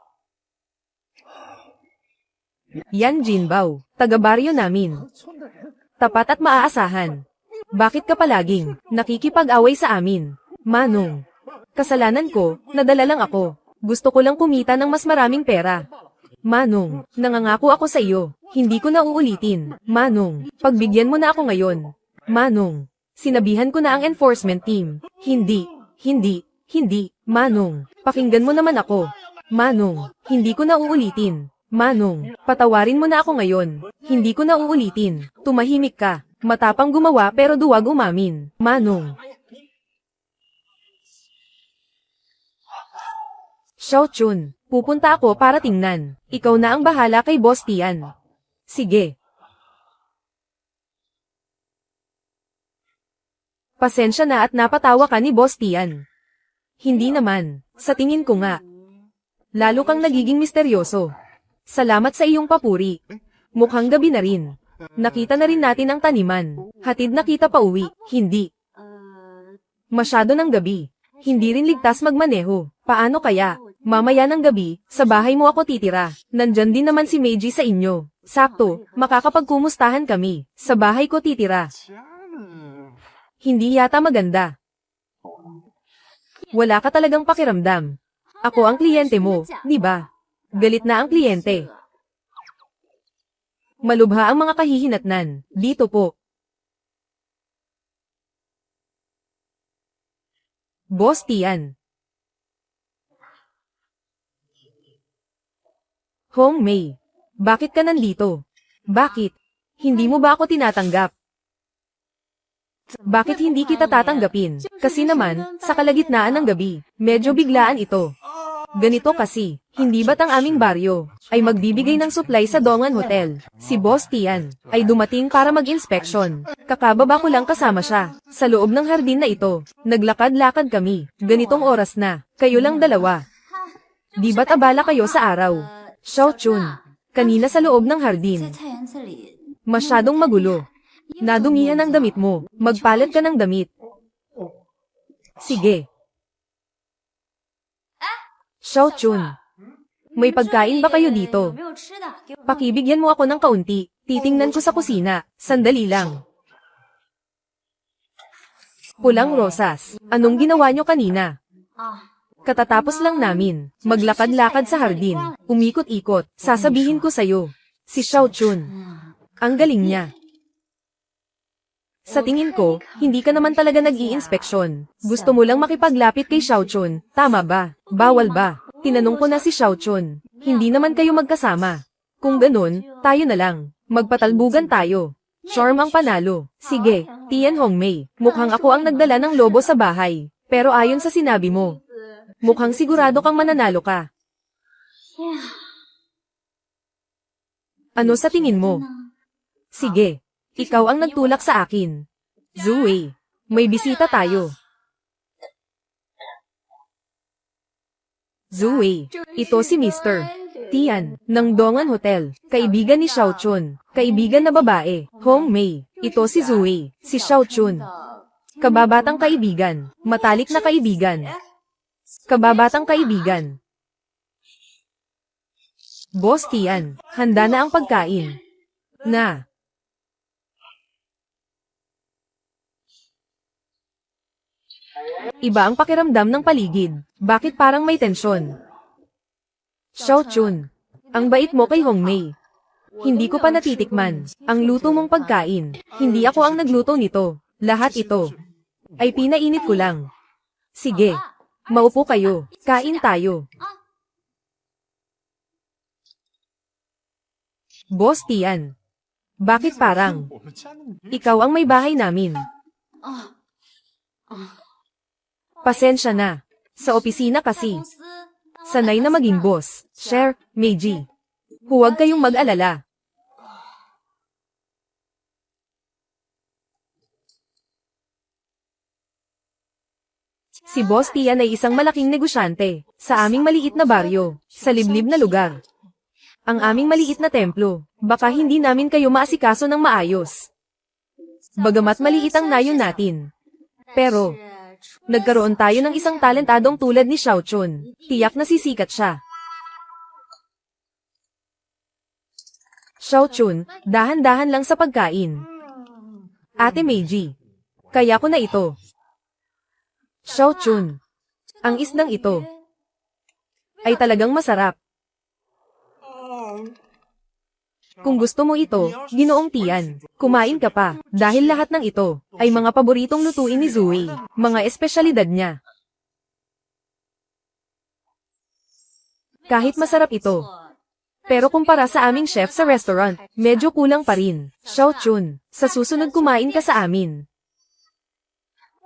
Yan Jinbao, taga-baryo namin. Tapat at maaasahan. Bakit ka palaging nakikipag-away sa amin? Manong, kasalanan ko, nadala lang ako. Gusto ko lang kumita ng mas maraming pera. Manong, nangangako ako sa iyo, hindi ko na uulitin. Manong, pagbigyan mo na ako ngayon. Manong, sinabihan ko na ang enforcement team. Hindi. Manong, pakinggan mo naman ako. Manong, hindi ko na uulitin. Manong, patawarin mo na ako ngayon. Hindi ko na uulitin. Tumahimik ka. Matapang gumawa pero duwag umamin. Manong. Xiao Chun, pupunta ako para tingnan. Ikaw na ang bahala kay Boss Tian. Sige. Pasensya na at napatawa ka ni Boss Tian. Hindi naman. Sa tingin ko nga. Lalo kang nagiging misteryoso. Salamat sa iyong papuri. Mukhang gabi na rin. Nakita na rin natin ang taniman. Hatid na kita pa uwi. Hindi. Masyado ng gabi. Hindi rin ligtas magmaneho. Paano kaya? Mamaya ng gabi, sa bahay mo ako titira. Nandyan din naman si Meiji sa inyo. Sakto, makakapagkumustahan kami. Sa bahay ko titira. Hindi yata maganda. Wala ka talagang pakiramdam. Ako ang kliyente mo, di ba? Galit na ang kliyente. Malubha ang mga kahihinatnan. Dito po. Boss Tian. Hongmei. Bakit ka nandito? Bakit? Hindi mo ba ako tinatanggap? Bakit hindi kita tatanggapin? Kasi naman, sa kalagitnaan ng gabi, medyo biglaan ito. Ganito kasi, hindi ba't ang aming baryo ay magbibigay ng supply sa Dongan Hotel? Si Boss Tian ay dumating para mag-inspeksyon. Kakababa ko lang kasama siya. Sa loob ng hardin na ito, naglakad-lakad kami. Ganitong oras na, kayo lang dalawa. Di ba't abala kayo sa araw? Xiao Chun, kanina sa loob ng hardin. Masyadong magulo. Nadumihan ang damit mo. Magpalit ka ng damit. Sige. Xiao Chun. May pagkain ba kayo dito? Pakibigyan mo ako ng kaunti. Titingnan ko sa kusina. Sandali lang. Pulang rosas. Anong ginawa nyo kanina? Katatapos lang namin. Maglakad-lakad sa hardin. Umikot-ikot. Sasabihin ko sa'yo. Si Xiao Chun. Ang galing niya. Sa tingin ko, hindi ka naman talaga nag-i-inspeksyon. Gusto mo lang makipaglapit kay Xiao Chun, tama ba? Bawal ba? Tinanong ko na si Xiao Chun. Hindi naman kayo magkasama. Kung ganun, tayo na lang. Magpatalbugan tayo. Charm ang panalo. Sige, Tian Hongmei. Mukhang ako ang nagdala ng lobo sa bahay. Pero ayon sa sinabi mo, mukhang sigurado kang mananalo ka. Ano sa tingin mo? Sige. Ikaw ang nagtulak sa akin. Zhuwei, may bisita tayo. Zhuwei, ito si Mr. Tian, ng Dongan Hotel, kaibigan ni Xiao Chun, kaibigan na babae, Hong Mei, ito si Zhuwei, si Xiao Chun. Kababatang kaibigan, matalik na kaibigan. Kababatang kaibigan. Boss Tian, handa na ang pagkain. Na. Iba ang pakiramdam ng paligid. Bakit parang may tensyon? Xiao Chun, ang bait mo kay Hong Mei. Hindi ko pa natitikman ang luto mong pagkain. Hindi ako ang nagluto nito. Lahat ito ay pinainit ko lang. Sige, maupo kayo. Kain tayo. Boss Tian, bakit parang ikaw ang may bahay namin? Pasensya na. Sa opisina kasi. Sanay na maging boss. Sher, Meiji. Huwag kayong mag-alala. Si Boss Tian ay isang malaking negosyante sa aming maliit na baryo, sa liblib na lugar. Ang aming maliit na templo, baka hindi namin kayo maasikaso ng maayos. Bagamat maliit ang nayon natin. Pero, nagkaroon tayo ng isang talentadong tulad ni Xiao Chun. Tiyak na sisikat siya. Xiao Chun, dahan-dahan lang sa pagkain. Ate Meiji, kaya ko na ito. Xiao Chun, ang isdang ito ay talagang masarap. Kung gusto mo ito, Ginoong Tian, kumain ka pa, dahil lahat ng ito ay mga paboritong lutuin ni Zhuwei, mga espesyalidad niya. Kahit masarap ito, pero kumpara sa aming chef sa restaurant, medyo kulang pa rin. Xiao Chun, sa susunod kumain ka sa amin.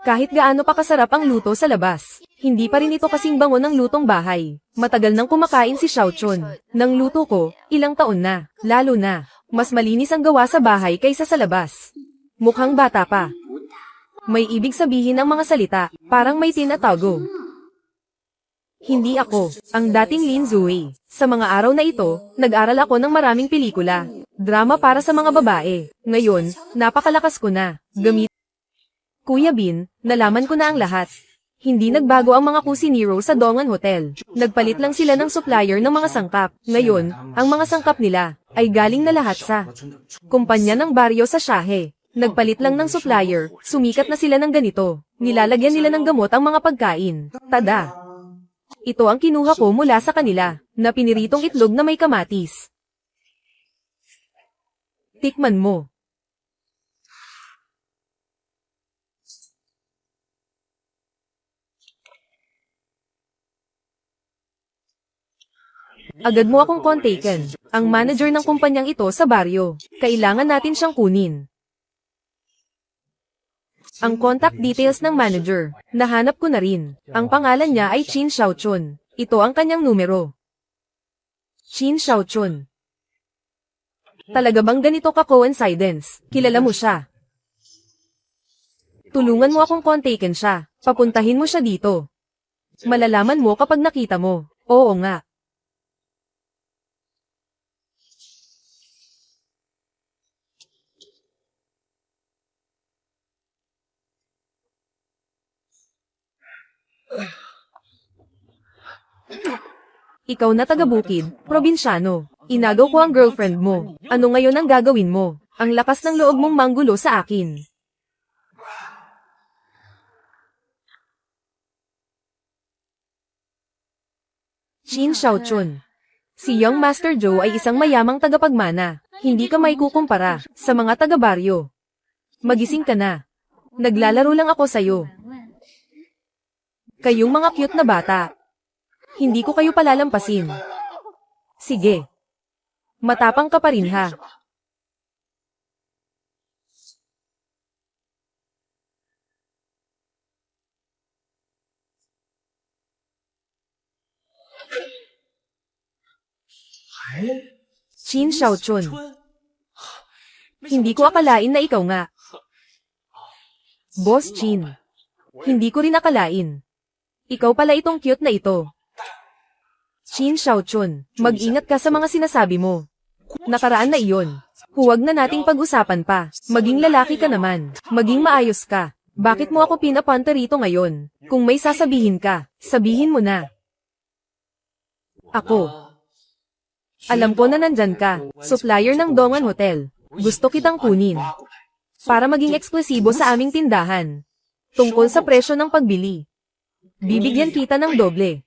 Kahit gaano pa kasarap ang luto sa labas, hindi pa rin ito kasing bango ng lutong bahay. Matagal nang kumakain si Xiao Chun. Nang luto ko, ilang taon na, lalo na, mas malinis ang gawa sa bahay kaysa sa labas. Mukhang bata pa. May ibig sabihin ang mga salita, parang may tinatago. Hindi ako, ang dating Lin Zhuwei. Sa mga araw na ito, nag-aral ako ng maraming pelikula. Drama para sa mga babae. Ngayon, napakalakas ko na. Kuya Bin, nalaman ko na ang lahat. Hindi nagbago ang mga kusinero sa Dongan Hotel. Nagpalit lang sila ng supplier ng mga sangkap. Ngayon, ang mga sangkap nila ay galing na lahat sa kumpanya ng baryo sa Shahe. Nagpalit lang ng supplier, sumikat na sila ng ganito. Nilalagyan nila ng gamot ang mga pagkain. Tada! Ito ang kinuha ko mula sa kanila, na piniritong itlog na may kamatis. Tikman mo. Agad mo akong kontaken. Ang manager ng kumpanyang ito sa baryo. Kailangan natin siyang kunin. Ang contact details ng manager. Nahanap ko na rin. Ang pangalan niya ay Qin Xiaochun. Ito ang kanyang numero. Qin Xiaochun. Talaga bang ganito ka-coincidence? Kilala mo siya. Tulungan mo akong kontaken siya. Papuntahin mo siya dito. Malalaman mo kapag nakita mo. Oo nga. Ikaw na taga-bukid, probinsyano. Inagaw ko ang girlfriend mo. Ano ngayon ang gagawin mo? Ang lakas ng loob mong manggulo sa akin. Shin Xiaochun. Si Young Master Zhou ay isang mayamang tagapagmana. Hindi ka may kukumpara sa mga taga-baryo. Magising ka na. Naglalaro lang ako sa'yo. Kayong mga cute na bata. Hindi ko kayo palalampasin. Sige. Matapang ka pa rin ha. Shin Xiaochun. Hindi ko akalain na ikaw nga. Boss Chin. Hindi ko rin akalain. Ikaw pala itong cute na ito. Shin Xiaochun, mag-ingat ka sa mga sinasabi mo. Nakaraan na iyon. Huwag na nating pag-usapan pa. Maging lalaki ka naman. Maging maayos ka. Bakit mo ako pinapunta rito ngayon? Kung may sasabihin ka, sabihin mo na. Ako. Alam ko na nandyan ka. Supplier ng Dongan Hotel. Gusto kitang kunin. Para maging eksklusibo sa aming tindahan. Tungkol sa presyo ng pagbili. Bibigyan kita ng doble.